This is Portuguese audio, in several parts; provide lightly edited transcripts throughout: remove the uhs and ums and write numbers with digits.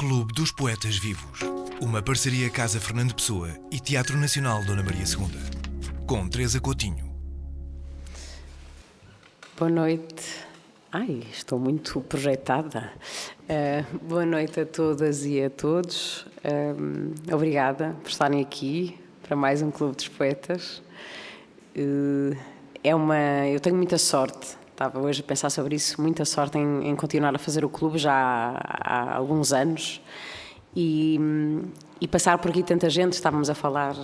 Clube dos Poetas Vivos. Uma parceria Casa Fernando Pessoa e Teatro Nacional Dona Maria II. Com Teresa Coutinho. Boa noite. Estou muito projetada. Boa noite a todas e a todos. Obrigada por estarem aqui para mais um Clube dos Poetas. Eu tenho muita sorte. Estava hoje a pensar sobre isso, muita sorte em continuar a fazer o clube já há alguns anos e passar por aqui tanta gente, estávamos a falar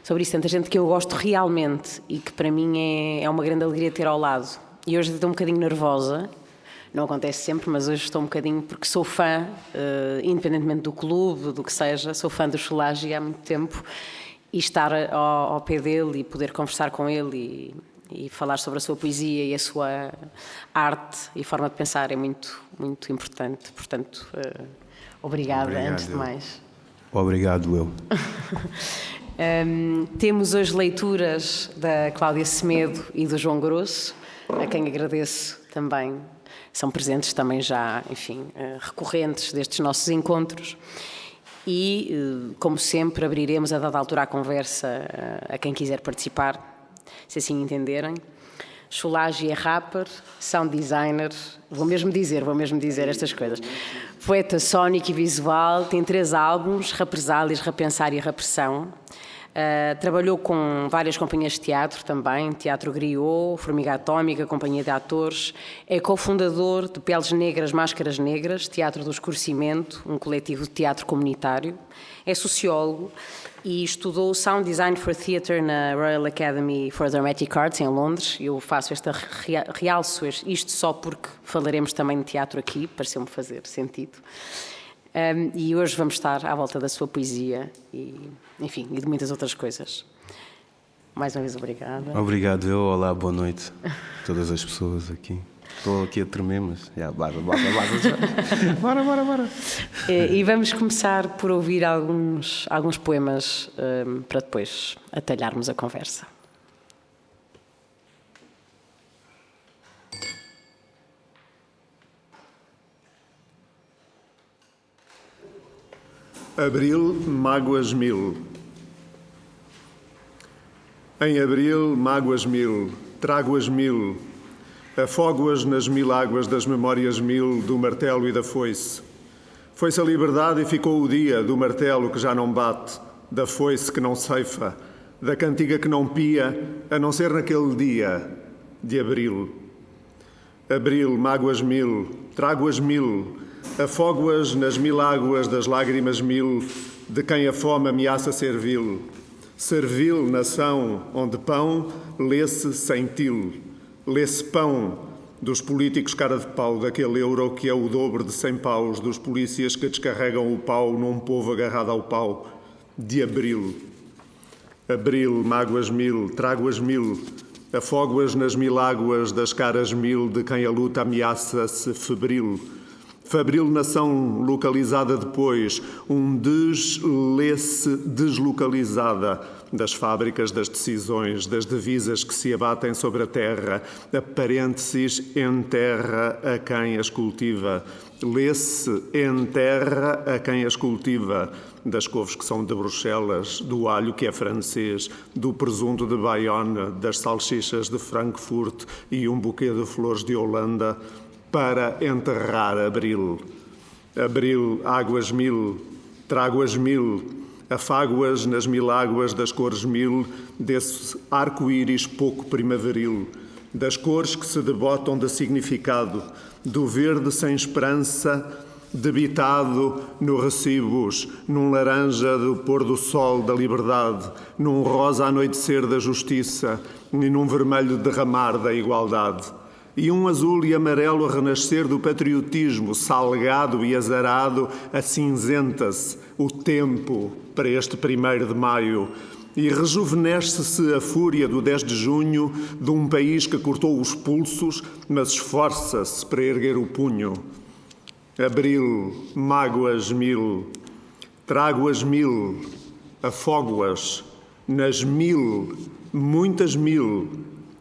sobre isso, tanta gente que eu gosto realmente e que para mim é uma grande alegria ter ao lado. E hoje estou um bocadinho nervosa, não acontece sempre, mas hoje estou um bocadinho porque sou fã, independentemente do clube, do que seja, sou fã do Sholagi há muito tempo e estar ao pé dele e poder conversar com ele e falar sobre a sua poesia e a sua arte e forma de pensar é muito, muito importante. Portanto, obrigada, antes de mais. Obrigado, eu. Temos hoje leituras da Cláudia Semedo e do João Grosso, a quem agradeço também. São presentes também já, enfim, recorrentes destes nossos encontros. E, como sempre, abriremos a dada altura a conversa a quem quiser participar, se assim entenderem. Sholagi é rapper, sound designer, vou mesmo dizer estas coisas. Poeta sónico e visual, tem 3 álbuns, Represálias, Repensar e Repressão. Trabalhou com várias companhias de teatro também, Teatro Griot, Formiga Atómica, Companhia de Atores. É cofundador de Peles Negras, Máscaras Negras, Teatro do Escurecimento, um coletivo de teatro comunitário. É sociólogo e estudou Sound Design for Theatre na Royal Academy for Dramatic Arts, em Londres. Eu faço realço isto só porque falaremos também de teatro aqui, pareceu-me fazer sentido. E hoje vamos estar à volta da sua poesia e de muitas outras coisas. Mais uma vez, obrigada. Obrigado, eu. Olá, boa noite a todas as pessoas aqui. Estou aqui a tremer, mas... Bora. E vamos começar por ouvir alguns poemas para depois atalharmos a conversa. Abril, mágoas mil. Em abril, mágoas mil, trago-as mil, afogo-as nas 1000 águas das memórias 1000 do martelo e da foice. Foi-se a liberdade e ficou o dia do martelo que já não bate, da foice que não ceifa, da cantiga que não pia, a não ser naquele dia de abril. Abril, mágoas mil, trago-as mil, afogo-as nas 1000 águas das lágrimas 1000 de quem a fome ameaça servil. Servil, nação, onde pão lê-se sem til. Lê-se pão dos políticos cara de pau, daquele euro que é o dobro de 100 paus, dos polícias que descarregam o pau num povo agarrado ao pau. De abril. Abril, mágoas mil, trago-as mil, afogo-as nas 1000 águas das caras 1000 de quem a luta ameaça-se febril. Fabril, nação localizada depois, lê-se deslocalizada das fábricas, das decisões, das divisas que se abatem sobre a terra, a parênteses enterra a quem as cultiva. Lê-se enterra a quem as cultiva, das couves que são de Bruxelas, do alho que é francês, do presunto de Bayonne, das salsichas de Frankfurt e um buquê de flores de Holanda, para enterrar abril. Abril, águas 1000, trago-as 1000, afago-as nas 1000 águas das cores 1000, desse arco-íris pouco primaveril, das cores que se debotam de significado, do verde sem esperança, debitado no recibos, num laranja do pôr do sol da liberdade, num rosa anoitecer da justiça e num vermelho derramar da igualdade. E um azul e amarelo a renascer do patriotismo, salgado e azarado, acinzenta-se o tempo para este 1º de maio e rejuvenesce-se a fúria do 10 de junho de um país que cortou os pulsos, mas esforça-se para erguer o punho. Abril, mágoas 1000, trago-as 1000, afogo-as nas 1000, muitas 1000,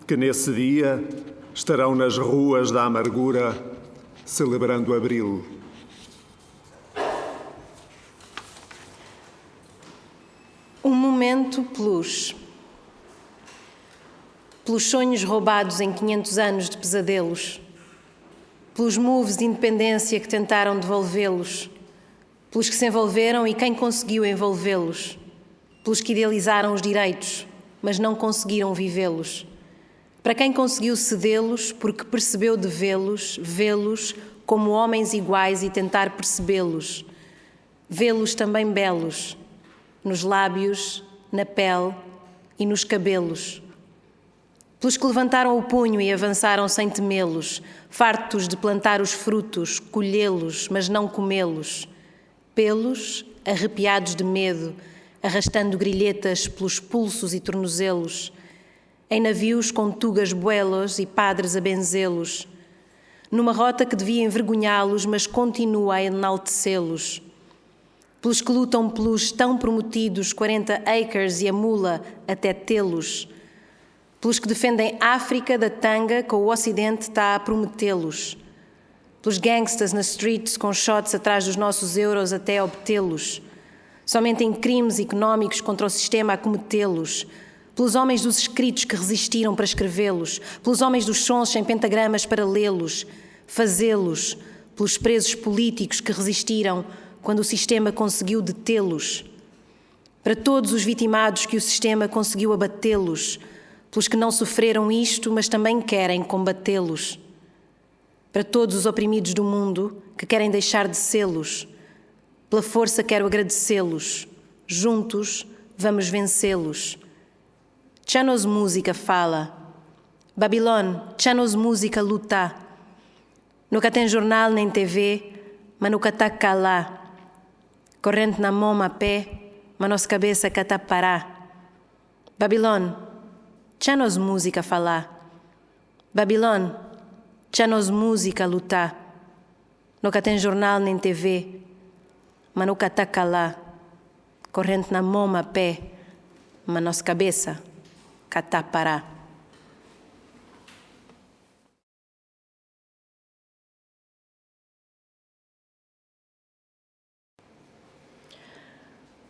que nesse dia estarão nas ruas da amargura, celebrando abril. momento, pelos sonhos roubados em 500 anos de pesadelos, pelos moves de independência que tentaram devolvê-los, pelos que se envolveram e quem conseguiu envolvê-los, pelos que idealizaram os direitos, mas não conseguiram vivê-los, para quem conseguiu cedê-los porque percebeu de vê-los como homens iguais e tentar percebê-los, vê-los também belos, nos lábios, na pele e nos cabelos. Pelos que levantaram o punho e avançaram sem temê-los, fartos de plantar os frutos, colhê-los, mas não comê-los. Pelos, arrepiados de medo, arrastando grilhetas pelos pulsos e tornozelos, em navios com tugas buelos e padres a benzê-los, numa rota que devia envergonhá-los, mas continua a enaltecê-los. Pelos que lutam pelos tão prometidos 40 acres e a mula até tê-los, pelos que defendem África da tanga que o Ocidente está a prometê-los, pelos gangsters nas streets com shots atrás dos nossos euros até obtê-los, somente em crimes económicos contra o sistema a cometê-los, pelos homens dos escritos que resistiram para escrevê-los, pelos homens dos sons sem pentagramas para lê-los, fazê-los, pelos presos políticos que resistiram quando o sistema conseguiu detê-los, para todos os vitimados que o sistema conseguiu abatê-los, pelos que não sofreram isto, mas também querem combatê-los, para todos os oprimidos do mundo que querem deixar de sê-los. Pela força quero agradecê-los. Juntos vamos vencê-los. Tcha-nos música fala. Babilônia, tcha-nos música luta. Nunca tem jornal nem TV, mas nunca tá calá. Corrente na mão a pé, mas nossa cabeça cá tá pará. Babilônia, tcha-nos música falar. Babilônia, tcha-nos música lutar. Nunca tem jornal nem TV, mas nunca tá calá. Corrente na mão a pé, mas nossa cabeça cá tá pará.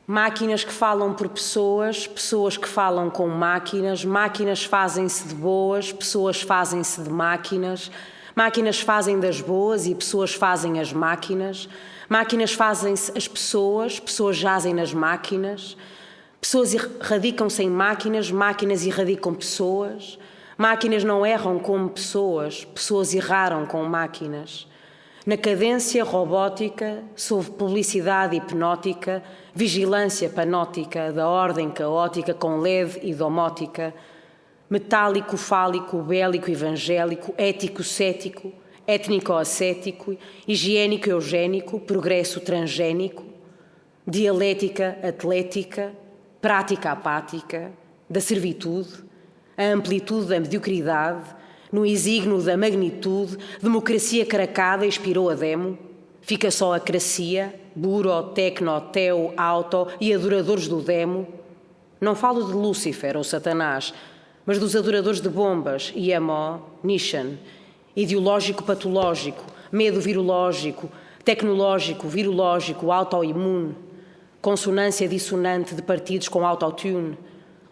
Máquinas que falam por pessoas, pessoas que falam com máquinas, máquinas fazem-se de boas, pessoas fazem-se de máquinas, máquinas fazem das boas e pessoas fazem as máquinas, máquinas fazem-se as pessoas, pessoas jazem nas máquinas, pessoas radicam-se em máquinas, máquinas irradicam pessoas, máquinas não erram como pessoas, pessoas erraram com máquinas. Na cadência robótica, sob publicidade hipnótica, vigilância panótica da ordem caótica com LED e domótica, metálico, fálico, bélico, evangélico, ético, cético, étnico-ascético, higiênico, eugénico, progresso transgénico, dialética, atlética, prática apática, da servitude, a amplitude da mediocridade, no exígno da magnitude, democracia caracada expirou a demo, fica só a cracia, buro, tecno, teo, auto e adoradores do demo. Não falo de Lúcifer ou Satanás, mas dos adoradores de bombas, IMO, Nishan, ideológico patológico, medo virológico, tecnológico, virológico, autoimune, consonância dissonante de partidos com autotune,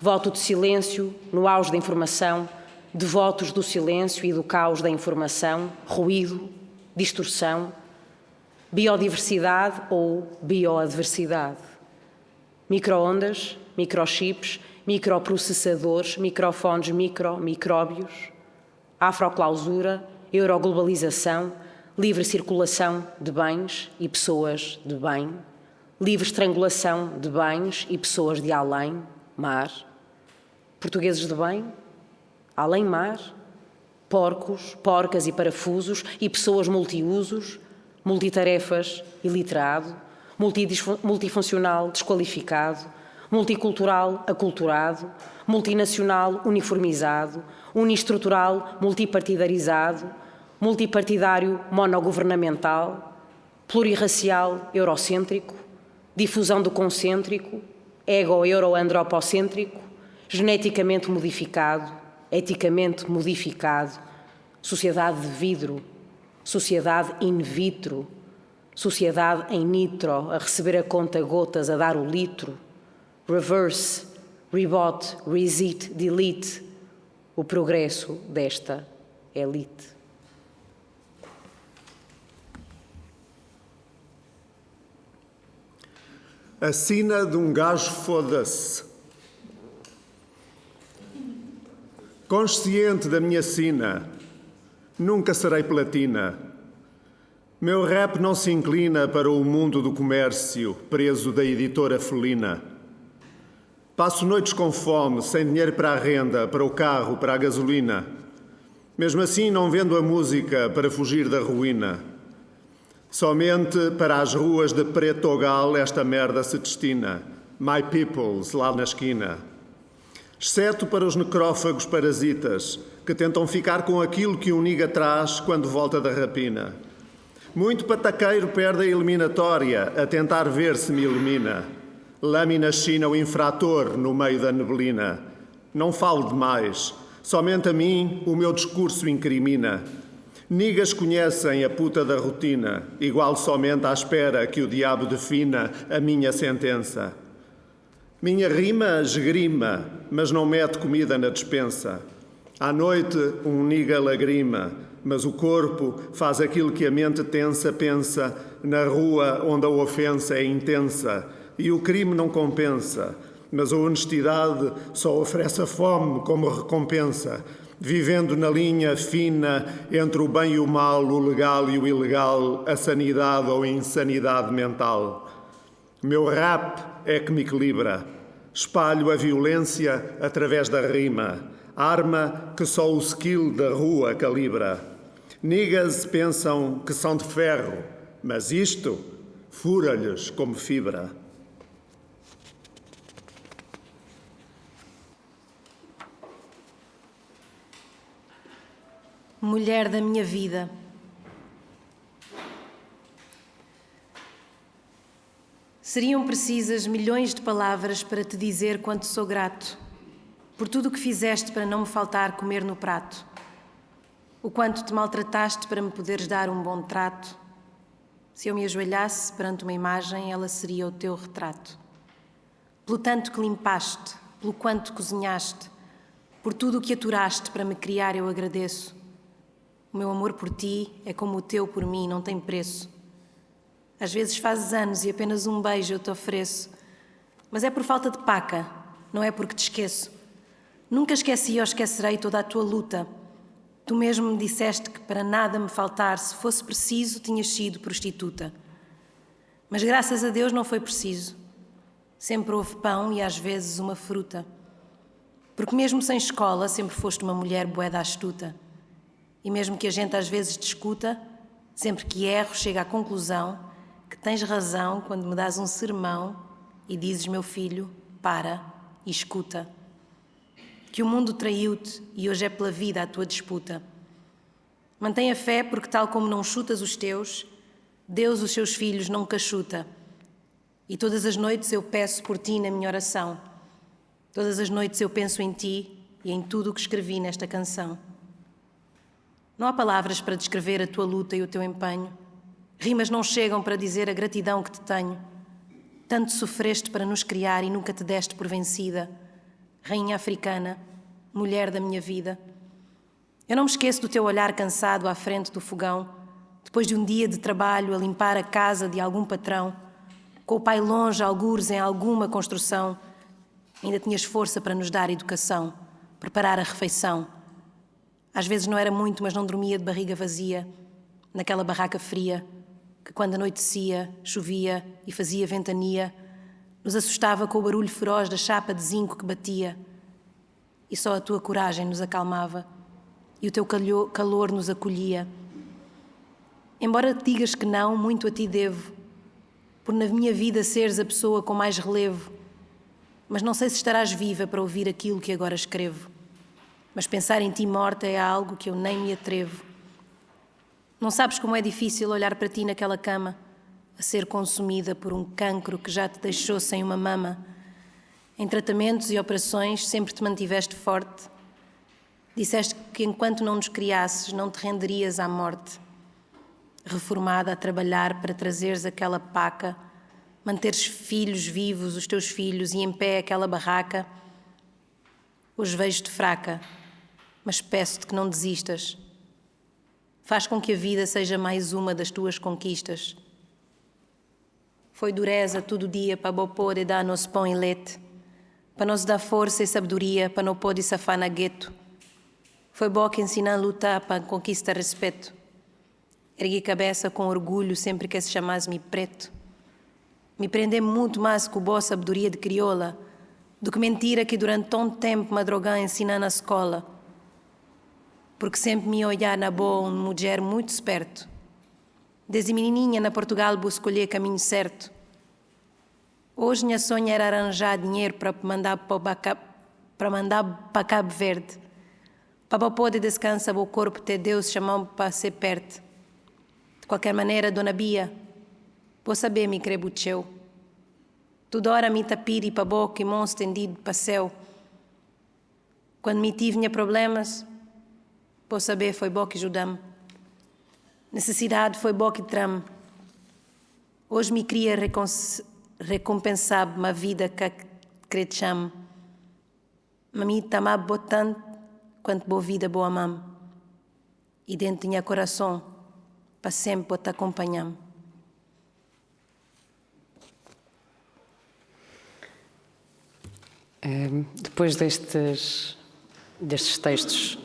voto de silêncio no auge da informação, devotos do silêncio e do caos da informação, ruído, distorção, biodiversidade ou bioadversidade, micro-ondas, microchips, microprocessadores, microfones, micróbios, afroclausura, euroglobalização, livre circulação de bens e pessoas de bem, livre estrangulação de bens e pessoas de além, mar, portugueses de bem, além-mar, porcos, porcas e parafusos e pessoas multiusos, multitarefas e literado, multifuncional desqualificado, multicultural aculturado, multinacional uniformizado, uniestrutural multipartidarizado, multipartidário monogovernamental, plurirracial eurocêntrico, difusão do concêntrico, ego-euro-andropocêntrico, geneticamente modificado, eticamente modificado, sociedade de vidro, sociedade in vitro, sociedade em nitro, a receber a conta gotas, a dar o litro, reverse, Rebot, resit, delete o progresso desta elite. A sina de um gajo foda-se. Consciente da minha sina, nunca serei platina. Meu rap não se inclina para o mundo do comércio, preso da editora felina. Passo noites com fome, sem dinheiro para a renda, para o carro, para a gasolina. Mesmo assim não vendo a música para fugir da ruína. Somente para as ruas de Pretogal esta merda se destina. My peoples, lá na esquina. Exceto para os necrófagos parasitas, que tentam ficar com aquilo que um niga traz quando volta da rapina. Muito pataqueiro perde a eliminatória, a tentar ver se me elimina. Lâmina china o infrator no meio da neblina. Não falo demais, somente a mim o meu discurso incrimina. Nigas conhecem a puta da rotina, igual somente à espera que o diabo defina a minha sentença. Minha rima esgrima, mas não mete comida na despensa. À noite um niga lagrima, mas o corpo faz aquilo que a mente tensa pensa na rua onde a ofensa é intensa e o crime não compensa, mas a honestidade só oferece a fome como recompensa, vivendo na linha fina entre o bem e o mal, o legal e o ilegal, a sanidade ou a insanidade mental. Meu rap é que me equilibra. Espalho a violência através da rima, arma que só o skill da rua calibra. Niggas pensam que são de ferro, mas isto fura-lhes como fibra. Mulher da minha vida. Seriam precisas milhões de palavras para te dizer quanto sou grato por tudo o que fizeste para não me faltar comer no prato, o quanto te maltrataste para me poderes dar um bom trato. Se eu me ajoelhasse perante uma imagem, ela seria o teu retrato. Pelo tanto que limpaste, pelo quanto cozinhaste, por tudo o que aturaste para me criar, eu agradeço. O meu amor por ti é como o teu por mim, não tem preço. Às vezes fazes anos e apenas um beijo eu te ofereço. Mas é por falta de paca, não é porque te esqueço. Nunca esqueci ou esquecerei toda a tua luta. Tu mesmo me disseste que para nada me faltar, se fosse preciso, tinhas sido prostituta. Mas graças a Deus não foi preciso. Sempre houve pão e às vezes uma fruta. Porque mesmo sem escola sempre foste uma mulher bué da astuta. E mesmo que a gente às vezes discuta, sempre que erro chega à conclusão que tens razão quando me dás um sermão e dizes, meu filho, para e escuta. Que o mundo traiu-te e hoje é pela vida a tua disputa. Mantém a fé porque tal como não chutas os teus, Deus os seus filhos nunca chuta. E todas as noites eu peço por ti na minha oração. Todas as noites eu penso em ti e em tudo o que escrevi nesta canção. Não há palavras para descrever a tua luta e o teu empenho. Rimas não chegam para dizer a gratidão que te tenho. Tanto sofreste para nos criar e nunca te deste por vencida. Rainha africana, mulher da minha vida. Eu não me esqueço do teu olhar cansado à frente do fogão, depois de um dia de trabalho a limpar a casa de algum patrão, com o pai longe, algures em alguma construção. Ainda tinhas força para nos dar educação, preparar a refeição. Às vezes não era muito, mas não dormia de barriga vazia, naquela barraca fria, que quando anoitecia, chovia e fazia ventania, nos assustava com o barulho feroz da chapa de zinco que batia. E só a tua coragem nos acalmava e o teu calor nos acolhia. Embora te digas que não, muito a ti devo, por na minha vida seres a pessoa com mais relevo, mas não sei se estarás viva para ouvir aquilo que agora escrevo. Mas pensar em ti morta é algo que eu nem me atrevo. Não sabes como é difícil olhar para ti naquela cama, a ser consumida por um cancro que já te deixou sem uma mama. Em tratamentos e operações sempre te mantiveste forte. Disseste que enquanto não nos criasses, não te renderias à morte. Reformada a trabalhar para trazeres aquela paca, manteres filhos vivos, os teus filhos, e em pé aquela barraca, Hoje vejo-te fraca, mas peço-te que não desistas. Faz com que a vida seja mais uma das tuas conquistas. Foi dureza todo dia para bo poder dar nosso pão e leite, para nos dar força e sabedoria para não poder safar na gueto. Foi bom que ensinar a lutar para conquistar respeito. Ergui cabeça com orgulho sempre que se chamasse-me preto. Me prender muito mais com boa sabedoria de crioula do que mentira que durante tanto tempo madrugão ensina na escola. Porque sempre me olhar na boa uma mulher muito esperto. Desde menininha na Portugal vou escolher caminho certo. Hoje minha sonha era arranjar dinheiro para mandar para Cabo Verde. Para poder descansar o corpo ter Deus chamando para ser perto. De qualquer maneira, Dona Bia, vou saber me crer bucheu. Toda hora me tapiri para boca e mão estendido para céu. Quando me tive problemas, vou saber foi bom que ajudam. Necessidade foi bom que trame. Hoje me queria recompensar uma vida que cresceu. Mas me tamar botando quanto boa vida boa mam. E dentro do meu coração, para sempre te acompanhar. Depois destes textos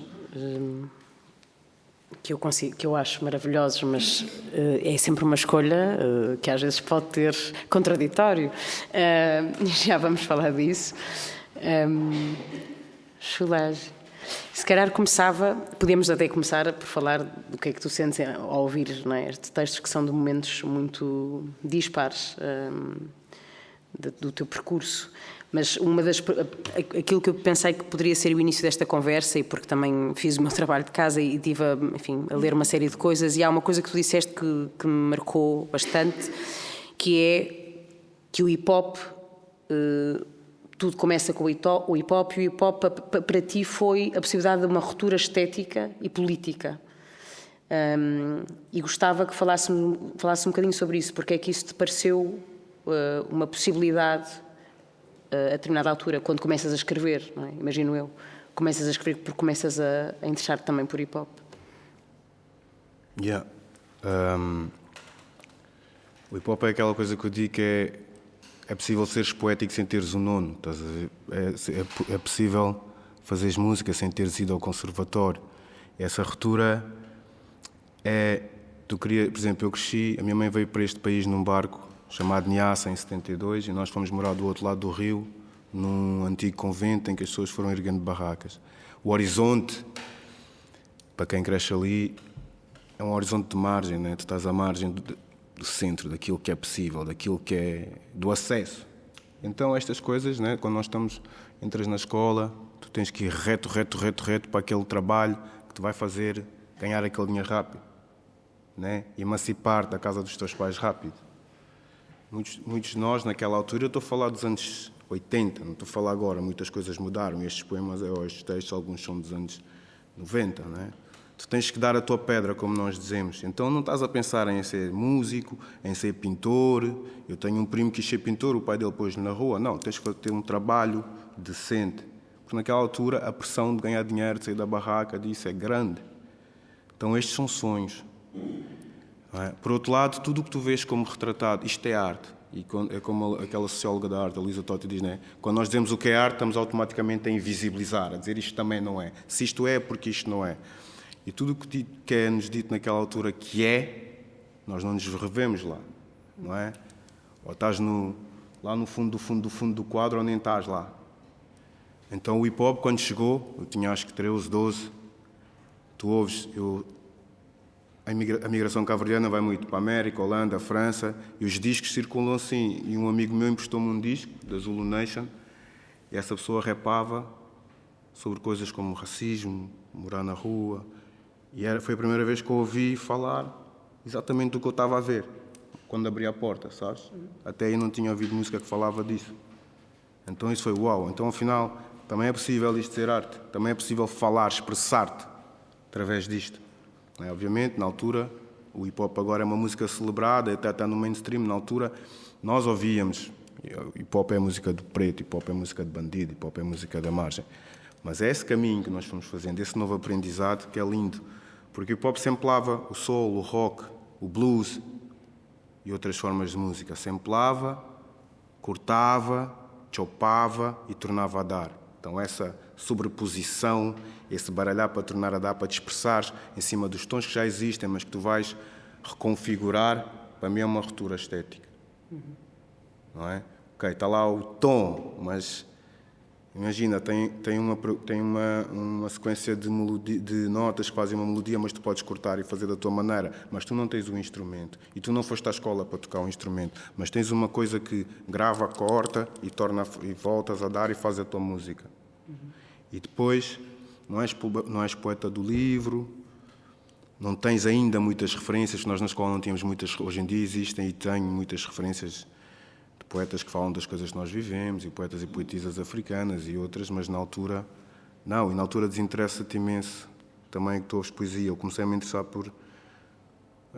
que eu acho maravilhosos, mas é sempre uma escolha que às vezes pode ter contraditório, já vamos falar disso. Chulage. Se calhar podíamos até começar por falar do que é que tu sentes ao ouvir, não é? Estes textos que são de momentos muito dispares do teu percurso. Mas aquilo que eu pensei que poderia ser o início desta conversa, e porque também fiz o meu trabalho de casa e estive a ler uma série de coisas, e há uma coisa que tu disseste que me marcou bastante, que é que o hip-hop, tudo começa com o hip-hop, e o hip-hop para ti foi a possibilidade de uma ruptura estética e política. E gostava que falasse um bocadinho sobre isso, porque é que isso te pareceu uma possibilidade a determinada altura, quando começas a escrever, não é? Imagino eu, começas a escrever porque começas a interessar-te também por hip-hop. Yeah. O hip-hop é aquela coisa que eu digo que é possível seres poético sem teres um nono, estás a ver? É possível fazeres música sem teres ido ao conservatório. Essa ruptura por exemplo, eu cresci, a minha mãe veio para este país num barco chamado Niassa, em 72, e nós fomos morar do outro lado do rio, num antigo convento em que as pessoas foram erguendo barracas. O horizonte, para quem cresce ali, é um horizonte de margem, né? Tu estás à margem do centro, daquilo que é possível, daquilo que é do acesso. Então estas coisas, né? Quando nós entras na escola, tu tens que ir reto para aquele trabalho que te vai fazer ganhar aquele dinheiro rápido, né? Emancipar-te da casa dos teus pais rápido. Muitos de nós, naquela altura, eu estou a falar dos anos 80, não estou a falar agora, muitas coisas mudaram, estes poemas, estes textos, alguns são dos anos 90, não é? Tu tens que dar a tua pedra, como nós dizemos. Então não estás a pensar em ser músico, em ser pintor. Eu tenho um primo que quis ser pintor, o pai dele pôs-lhe na rua. Não, tens que ter um trabalho decente. Porque naquela altura a pressão de ganhar dinheiro, de sair da barraca, disso é grande. Então estes são sonhos. É? Por outro lado, tudo o que tu vês como retratado, isto é arte. E é como aquela socióloga da arte, a Luísa Totti, diz, né? Quando nós dizemos o que é arte, estamos automaticamente a invisibilizar, a dizer isto também não é. Se isto é porque isto não é. E tudo o que é-nos dito naquela altura que é, nós não nos revemos lá, não é? Ou estás lá no fundo do quadro, ou nem estás lá. Então o hip-hop, quando chegou, eu tinha acho que 13, 12, tu ouves... A migração cabo-verdiana vai muito para a América, Holanda, a França, e os discos circulam assim. E um amigo meu emprestou-me um disco, da Zulu Nation, e essa pessoa rapava sobre coisas como racismo, morar na rua. E foi a primeira vez que eu ouvi falar exatamente do que eu estava a ver, quando abri a porta, sabes? Até aí não tinha ouvido música que falava disso. Então isso foi uau. Então, afinal, também é possível isto ser arte. Também é possível falar, expressar-te através disto. Obviamente, na altura, o hip-hop agora é uma música celebrada, até está no mainstream. Na altura, nós ouvíamos, hip-hop é música do preto, hip-hop é música de bandido, hip-hop é música da margem. Mas é esse caminho que nós fomos fazendo, esse novo aprendizado que é lindo. Porque o hip-hop samplava o soul, o rock, o blues e outras formas de música. Samplava, cortava, chopava e tornava a dar. Então essa sobreposição, esse baralhar para tornar a dar, para te expressares em cima dos tons que já existem, mas que tu vais reconfigurar, para mim é uma ruptura estética. Não é? Ok, está lá o tom, mas imagina, tem uma sequência de notas que fazem uma melodia, mas tu podes cortar e fazer da tua maneira, mas tu não tens o instrumento e tu não foste à escola para tocar um instrumento, mas tens uma coisa que grava, corta e voltas a dar e faz a tua música. E depois não és poeta do livro, não tens ainda muitas referências, nós na escola não tínhamos muitas, hoje em dia existem e tenho muitas referências de poetas que falam das coisas que nós vivemos, e poetas e poetisas africanas e outras, mas na altura, não, e na altura desinteressa-te imenso também que tu ouves poesia. Eu comecei a me interessar por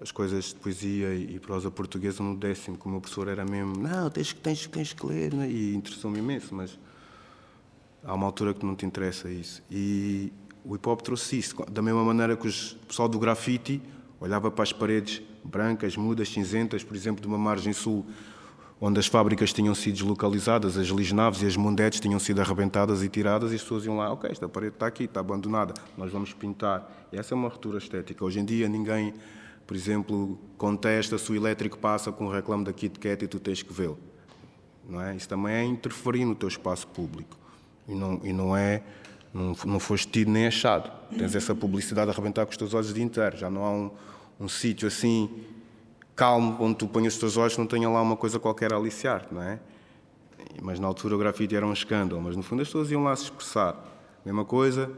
as coisas de poesia e prosa portuguesa no 10º, que o meu professor era mesmo, não, tens que ler, né? E interessou-me imenso, mas há uma altura que não te interessa isso. E o hip-hop trouxe isso, da mesma maneira que o pessoal do grafite olhava para as paredes brancas, mudas, cinzentas, por exemplo, de uma margem sul, onde as fábricas tinham sido deslocalizadas, as lisnaves e as mundetes tinham sido arrebentadas e tiradas, e as pessoas iam lá, ok, esta parede está aqui, está abandonada, nós vamos pintar. E essa é uma ruptura estética. Hoje em dia ninguém, por exemplo, contesta se o elétrico passa com um reclame da Kit Kat e tu tens que vê-lo. Não é? Isso também é interferir no teu espaço público. Não foste tido nem achado. Tens essa publicidade a arrebentar com os teus olhos o dia inteiro. Já não há um sítio assim calmo onde tu pões os teus olhos, não tenha lá uma coisa qualquer a aliciar-te, não é? Mas na altura o grafite era um escândalo, mas no fundo as pessoas iam lá se expressar. Mesma coisa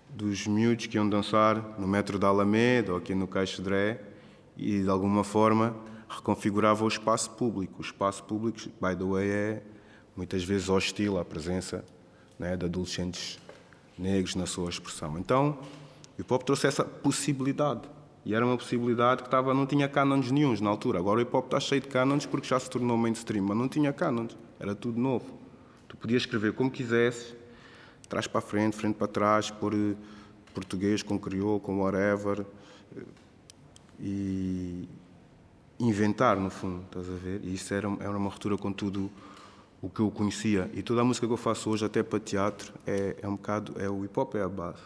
dos miúdos que iam dançar no metro da Alameda ou aqui no Caixo de Dré e de alguma forma reconfigurava o espaço público. O espaço público, by the way, é muitas vezes hostil à presença, né, de adolescentes negros na sua expressão. Então, o hip-hop trouxe essa possibilidade. E era uma possibilidade que não tinha cânones nenhuns na altura. Agora o hip-hop está cheio de cânones porque já se tornou mainstream, mas não tinha cânones. Era tudo novo. Tu podias escrever como quisesses, trás para frente para trás, por português, com crioulo, com whatever, e inventar, no fundo, estás a ver? E isso era uma ruptura com tudo o que eu conhecia. E toda a música que eu faço hoje, até para teatro, é um bocado... o hip-hop é a base.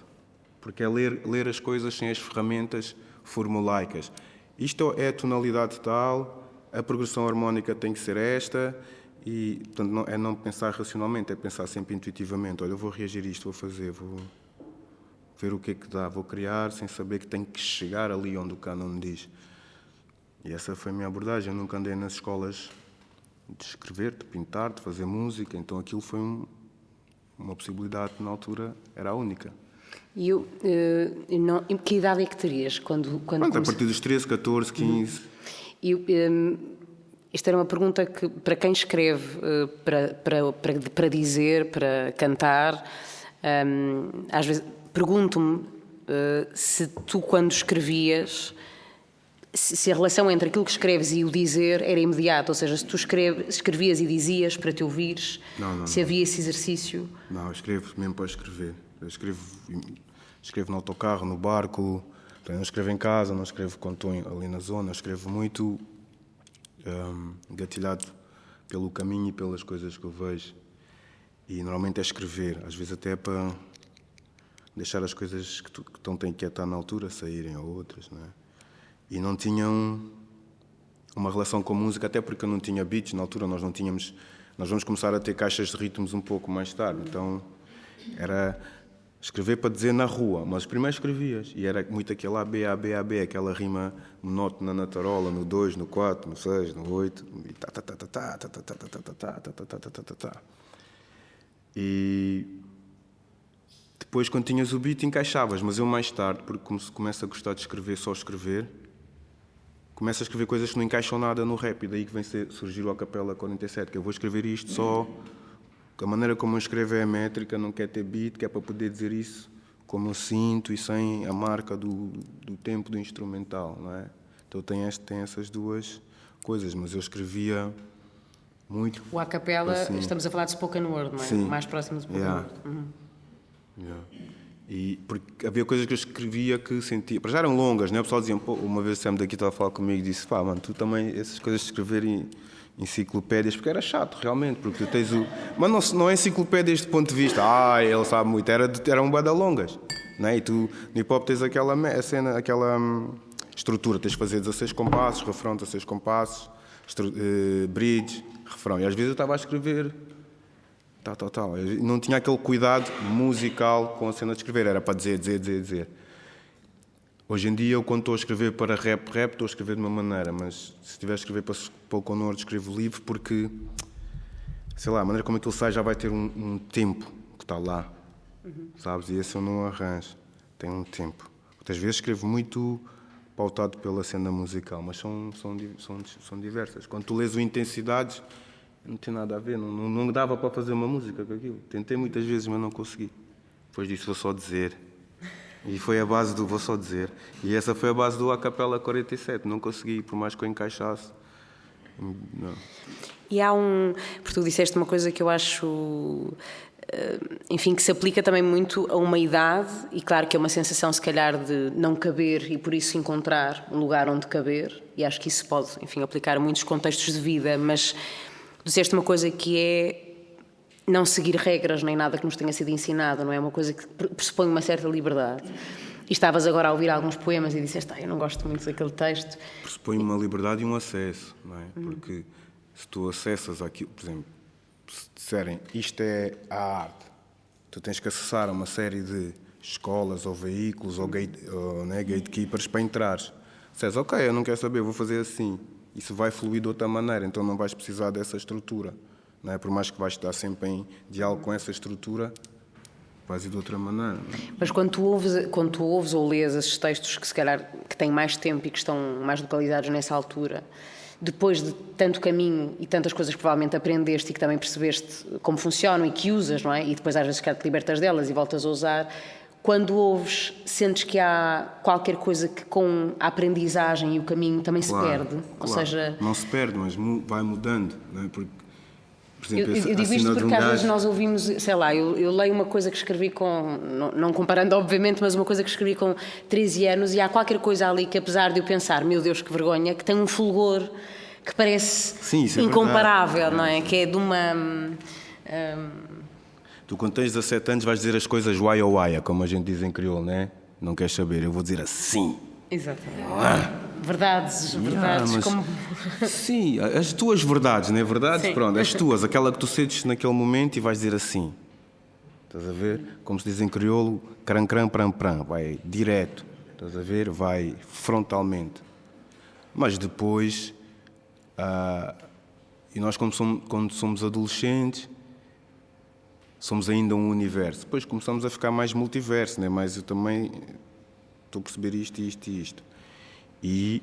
Porque é ler as coisas sem as ferramentas formulaicas. Isto é a tonalidade tal, a progressão harmónica tem que ser esta, e, portanto, é não pensar racionalmente, é pensar sempre intuitivamente. Olha, eu vou reagir a isto, vou fazer, vou ver o que é que dá, vou criar sem saber que tenho que chegar ali onde o cânon diz. E essa foi a minha abordagem. Eu nunca andei nas escolas de escrever, de pintar, de fazer música, então aquilo foi uma possibilidade que na altura era a única. E que idade é que terias quando a partir dos 13, 14, 15. Isto era uma pergunta que, para quem escreve, para dizer, para cantar, às vezes pergunto-me se tu, quando escrevias, se a relação entre aquilo que escreves e o dizer era imediata, ou seja, se tu escrevias e dizias para te ouvires, se havia esse exercício. Não, eu escrevo mesmo para escrever. Eu escrevo no autocarro, no barco, eu não escrevo em casa, não escrevo quando estou ali na zona, eu escrevo muito engatilhado pelo caminho e pelas coisas que eu vejo. E normalmente é escrever, às vezes até é para deixar as coisas que estão que estar na altura saírem, ou outras, não é? E não tinham uma relação com a música, até porque eu não tinha beats na altura, nós vamos começar a ter caixas de ritmos um pouco mais tarde, então era escrever para dizer na rua, mas primeiro escrevias, e era muito aquele AB, AB, AB, aquela rima monótona na tarola, no 2, no 4, no 6, no 8, e tá, tá, tá, tá, tá, tá, tá, tá, tá, tá, tá, tá, tá, tá, tá, tá. E depois, quando tinhas o beat, encaixavas, mas eu mais tarde, porque começo a gostar de escrever, só escrever, começo a escrever coisas que não encaixam nada no rap, e daí que vem surgir o Acapela 47, que eu vou escrever isto só... A maneira como eu escrevo é métrica, não quer ter beat, que é para poder dizer isso como eu sinto e sem a marca do tempo do instrumental, não é? Então tem essas duas coisas, mas eu escrevia muito... O a capela, assim, estamos a falar de spoken word, não é? Sim. Mais próximo de spoken word. Yeah. E porque havia coisas que eu escrevia que sentia. Para já eram longas, né? O pessoal dizia, pô, uma vez o Sam daqui estava a falar comigo e disse, pá, mano, tu também, essas coisas de escrever em enciclopédias, porque era chato, realmente, porque tu tens o. Mas não é enciclopédias de ponto de vista, ele sabe muito, eram bué da longas, né? E tu no hip hop tens aquela cena, aquela estrutura, tens de fazer 16 compassos, refrão 16 compassos, bridge, refrão. E às vezes eu estava a escrever. Tal. Eu não tinha aquele cuidado musical com a cena de escrever, era para dizer. Hoje em dia, eu quando estou a escrever para rap, estou a escrever de uma maneira, mas se estiver a escrever para o Conor, escrevo livre porque, sei lá, a maneira como aquilo sai já vai ter um tempo que está lá, sabes? E esse eu não arranjo, tem um tempo. Muitas vezes escrevo muito pautado pela cena musical, mas são diversas. Quando tu lês o Intensidades, não tem nada a ver, não dava para fazer uma música com aquilo. Tentei muitas vezes, mas não consegui. Depois disso, vou só dizer. E foi a base do vou só dizer. E essa foi a base do A Capela 47. Não consegui, por mais que eu encaixasse. Não. E há porque tu disseste uma coisa que eu acho, enfim, que se aplica também muito a uma idade, e claro que é uma sensação, se calhar, de não caber e por isso encontrar um lugar onde caber. E acho que isso pode, enfim, aplicar a muitos contextos de vida, mas disseste uma coisa que é não seguir regras nem nada que nos tenha sido ensinado, não é? Uma coisa que pressupõe uma certa liberdade. E estavas agora a ouvir alguns poemas e disseste, eu não gosto muito daquele texto. Pressupõe uma liberdade e um acesso, não é? Porque se tu acessas aquilo, por exemplo, se disserem isto é a arte, tu tens que acessar a uma série de escolas ou veículos ou gatekeepers para entrares. Dizes, ok, eu não quero saber, vou fazer assim. Isso vai fluir de outra maneira, então não vais precisar dessa estrutura. Não é? Por mais que vais estar sempre em diálogo com essa estrutura, vais ir de outra maneira. Não é? Mas quando tu ouves ou lês esses textos que se calhar que têm mais tempo e que estão mais localizados nessa altura, depois de tanto caminho e tantas coisas que provavelmente aprendeste e que também percebeste como funcionam e que usas, não é? E depois às vezes te libertas delas e voltas a usar, quando ouves, sentes que há qualquer coisa que com a aprendizagem e o caminho também se perde? Ou seja... Não se perde, mas vai mudando, não é? Porque, por exemplo, eu digo isto porque às vezes nós ouvimos, sei lá, eu leio uma coisa que escrevi com, não comparando obviamente, mas uma coisa que escrevi com 13 anos e há qualquer coisa ali que apesar de eu pensar, meu Deus, que vergonha, que tem um fulgor que parece incomparável, não é? Que é de uma... Tu, quando tens 17 anos, vais dizer as coisas uaia, como a gente diz em crioulo, não é? Não queres saber, eu vou dizer assim. Exatamente. Verdades mas, como... Sim, as tuas verdades, não é? Verdades, sim. Pronto, as tuas, aquela que tu sentes naquele momento e vais dizer assim. Estás a ver? Como se diz em crioulo, cran, pram, vai direto. Estás a ver? Vai frontalmente. Mas depois, e nós quando somos adolescentes, somos ainda um universo. Depois começamos a ficar mais multiverso, né? Mas eu também estou a perceber isto. E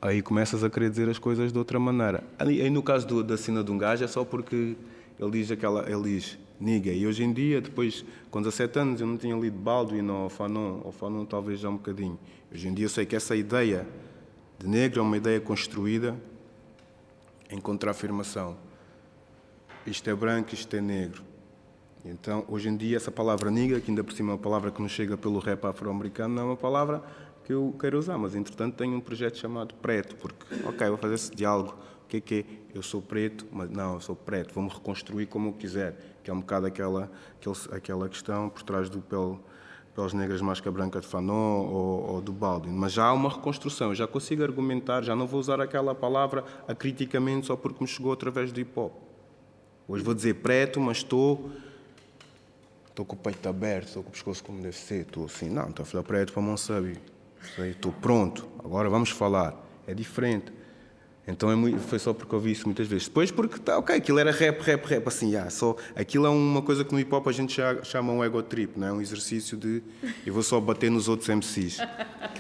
aí começas a querer dizer as coisas de outra maneira. Aí no caso da cena de um gajo é só porque ele diz niga. E hoje em dia, depois, com 17 anos, eu não tinha lido Baldwin ou Fanon talvez já um bocadinho. Hoje em dia eu sei que essa ideia de negro é uma ideia construída em contraafirmação. Isto é branco, isto é negro. Então, hoje em dia, essa palavra niga, que ainda por cima é uma palavra que nos chega pelo rap afro-americano, não é uma palavra que eu quero usar, mas entretanto tenho um projeto chamado Preto, porque, ok, vou fazer esse diálogo. O que é? Eu sou preto, mas não, eu sou preto, vou-me reconstruir como eu quiser, que é um bocado aquela questão por trás do Peles Negras Máscara Branca de Fanon ou do Baldwin. Mas já há uma reconstrução, eu já consigo argumentar, já não vou usar aquela palavra acriticamente só porque me chegou através do hip-hop. Hoje vou dizer preto, mas estou com o peito aberto, estou com o pescoço como deve ser, estou assim, não, estou a falar preto para não saber. Estou pronto, agora vamos falar. É diferente. Então foi só porque eu ouvi isso muitas vezes. Depois porque, ok, aquilo era rap, assim, só, aquilo é uma coisa que no hip-hop a gente chama um ego trip, não é? Um exercício de eu vou só bater nos outros MCs.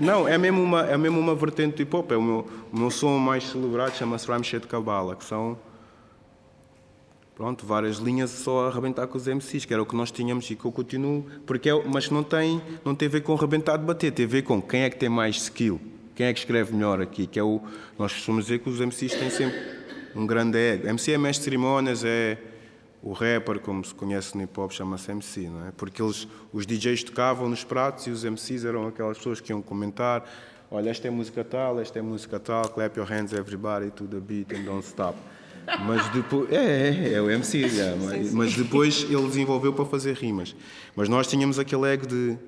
Não, é mesmo uma vertente do hip-hop. O meu som mais celebrado chama-se Rhyme Shit Kabbalah, que são... Pronto, várias linhas só a arrebentar com os MCs, que era o que nós tínhamos e que eu continuo, mas não tem a ver com arrebentar de bater, tem a ver com quem é que tem mais skill, quem é que escreve melhor aqui, que é nós costumamos dizer que os MCs têm sempre um grande ego. MC é mestre de cerimónias, O rapper, como se conhece no hip-hop, chama-se MC, não é? Porque os DJs tocavam nos pratos e os MCs eram aquelas pessoas que iam comentar: olha, esta é música tal, clap your hands everybody to the beat and don't stop. Mas depois... É o MC, mas depois ele desenvolveu para fazer rimas. Mas nós tínhamos aquele ego de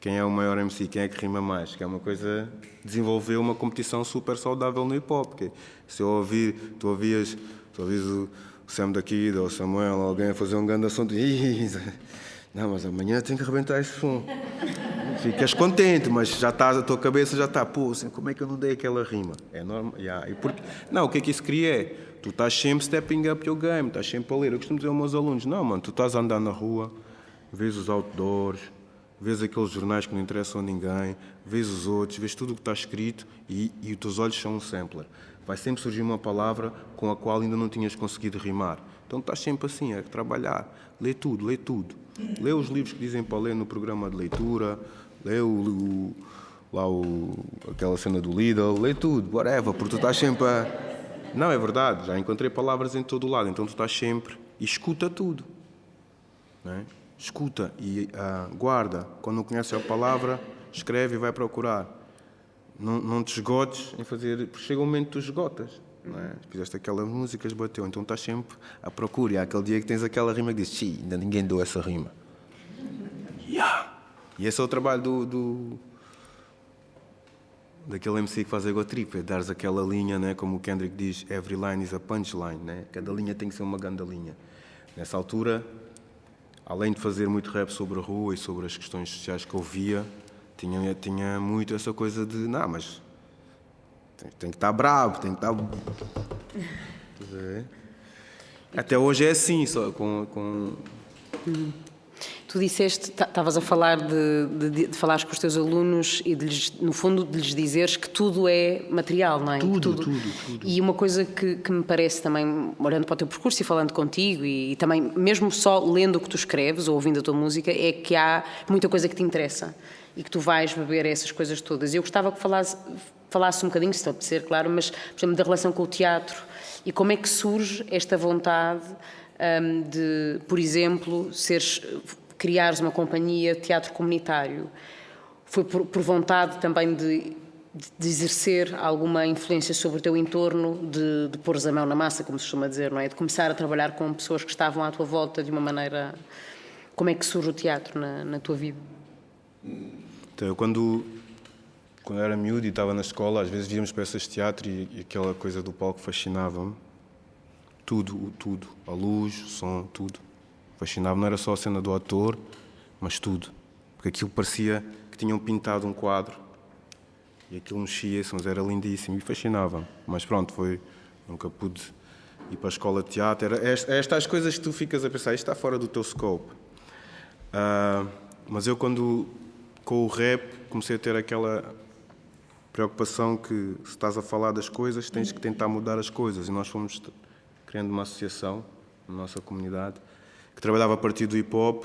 quem é o maior MC, quem é que rima mais, que é uma coisa... Desenvolveu uma competição super saudável no hip-hop, porque se eu ouvir, tu ouvias o Sam daqui, ou o Samuel, alguém a fazer um grande som, não, mas amanhã tem que arrebentar esse som. Ficas contente, mas já estás, a tua cabeça já está, pô, como é que eu não dei aquela rima? É normal, yeah. Não, o que é que isso cria é, tu estás sempre stepping up your game, estás sempre a ler. Eu costumo dizer aos meus alunos, não, mano, tu estás a andar na rua, vês os outdoors, vês aqueles jornais que não interessam a ninguém, vês os outros, vês tudo o que está escrito e os teus olhos são um sampler. Vai sempre surgir uma palavra com a qual ainda não tinhas conseguido rimar. Então estás sempre assim, a trabalhar. Lê tudo, lê tudo. Lê os livros que dizem para ler no programa de leitura, lê aquela cena do Lidl, lê tudo, whatever, porque tu estás sempre a... Não, é verdade, já encontrei palavras em todo o lado, então tu estás sempre... E escuta tudo. Não é? Escuta e guarda. Quando não conheces a palavra, escreve e vai procurar. Não te esgotes em fazer... Porque chega um momento que tu esgotas. Não é? Fizeste aquelas músicas, bateu. Então estás sempre à procura. E há aquele dia que tens aquela rima que diz, ainda ninguém deu essa rima. Yeah. E esse é o trabalho daquele MC que faz ego trip. É dares aquela linha, né? Como o Kendrick diz, every line is a punchline. Né? Cada linha tem que ser uma grande linha. Nessa altura, além de fazer muito rap sobre a rua e sobre as questões sociais que eu via, tinha muito essa coisa de, não, mas tem que estar bravo, tem que estar... Até hoje é assim, só com... Tu disseste, estavas a falar de falares com os teus alunos e, no fundo, de lhes dizeres que tudo é material, não é? Tudo. E uma coisa que me parece também, olhando para o teu percurso e falando contigo, e também, mesmo só lendo o que tu escreves ou ouvindo a tua música, é que há muita coisa que te interessa e que tu vais beber essas coisas todas. Eu gostava que falasse um bocadinho, se te apetecer, claro, mas, por exemplo, da relação com o teatro e como é que surge esta vontade de, por exemplo, criares uma companhia de teatro comunitário. Foi por vontade também de exercer alguma influência sobre o teu entorno, de pôres a mão na massa, como se costuma dizer, não é? De começar a trabalhar com pessoas que estavam à tua volta de uma maneira... Como é que surge o teatro na tua vida? Então, eu quando era miúdo e estava na escola, às vezes víamos peças de teatro e aquela coisa do palco fascinava-me. Tudo. A luz, o som, tudo. Fascinava, não era só a cena do ator, mas tudo. Porque aquilo parecia que tinham pintado um quadro e aquilo mexia-se, mas era lindíssimo e fascinava-me. Mas pronto, nunca pude ir para a escola de teatro. Estas coisas que tu ficas a pensar, isto está fora do teu scope. Mas eu, com o rap, comecei a ter aquela preocupação que, se estás a falar das coisas, tens que tentar mudar as coisas. E nós fomos criando uma associação na nossa comunidade que trabalhava a partir do hip-hop.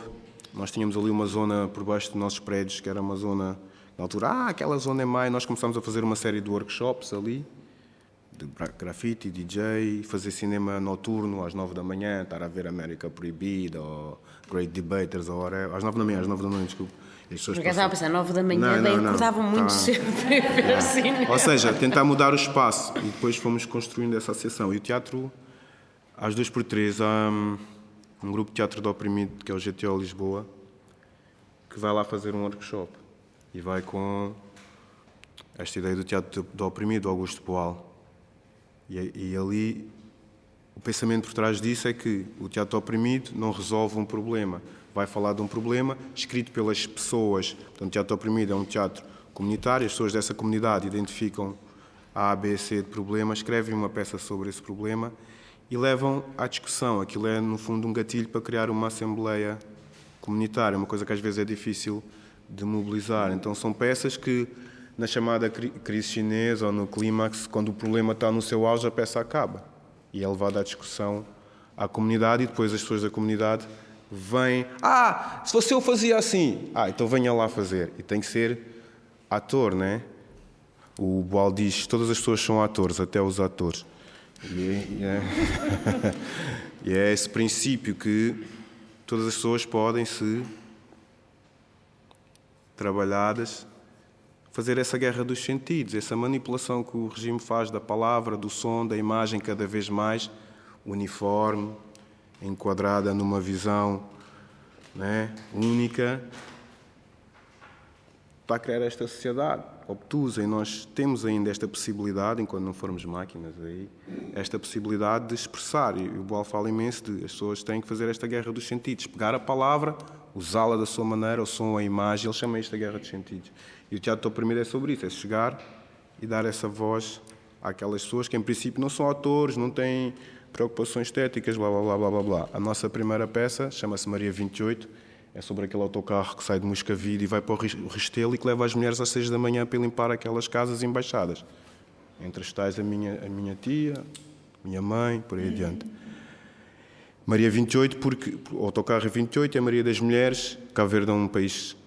Nós tínhamos ali uma zona por baixo dos nossos prédios, que era uma zona, na altura, aquela zona é má, e nós começámos a fazer uma série de workshops ali, de grafite, DJ, fazer cinema noturno às 9 da manhã, estar a ver América Proibida, ou Great Debaters, ou whatever. Às 9 da manhã, desculpa. Porque estava a pensar, 9 da manhã, daí acordavam muito cedo para ver cinema. Ou seja, tentar mudar o espaço, e depois fomos construindo essa associação. E o teatro, às 2x3, há um grupo de teatro do oprimido, que é o GTO Lisboa, que vai lá fazer um workshop. E vai com esta ideia do teatro do oprimido, Augusto Boal. E ali, o pensamento por trás disso é que o teatro do oprimido não resolve um problema. Vai falar de um problema escrito pelas pessoas. Portanto, o teatro do oprimido é um teatro comunitário, as pessoas dessa comunidade identificam A, B, C de problema, escrevem uma peça sobre esse problema e levam à discussão. Aquilo é, no fundo, um gatilho para criar uma assembleia comunitária, uma coisa que às vezes é difícil de mobilizar. Então, são peças que, na chamada crise chinesa ou no clímax, quando o problema está no seu auge, a peça acaba. E é levada à discussão à comunidade e depois as pessoas da comunidade vêm... se fosse eu fazia assim! Então venha lá fazer. E tem que ser ator, né? O Boal diz, todas as pessoas são atores, até os atores. E é esse princípio que todas as pessoas podem, se trabalhadas, fazer essa guerra dos sentidos, essa manipulação que o regime faz da palavra, do som, da imagem, cada vez mais uniforme, enquadrada numa visão, né, única, está a criar esta sociedade obtusa, e nós temos ainda esta possibilidade, enquanto não formos máquinas, aí, esta possibilidade de expressar, e o Boal fala imenso de as pessoas têm que fazer esta guerra dos sentidos, pegar a palavra, usá-la da sua maneira, o som, a imagem, ele chama isto a guerra dos sentidos. E o teatro oprimido é sobre isso, é chegar e dar essa voz àquelas pessoas que, em princípio, não são autores, não têm preocupações estéticas, blá, blá, blá, blá, blá, blá. A nossa primeira peça chama-se Maria 28, é sobre aquele autocarro que sai de Moscavide e vai para o Restelo e que leva as mulheres às 6 da manhã para limpar aquelas casas embaixadas. Entre as tais a minha tia, minha mãe, por aí adiante. Maria 28, porque o autocarro é 28, é Maria das Mulheres. Cabo Verde é um país,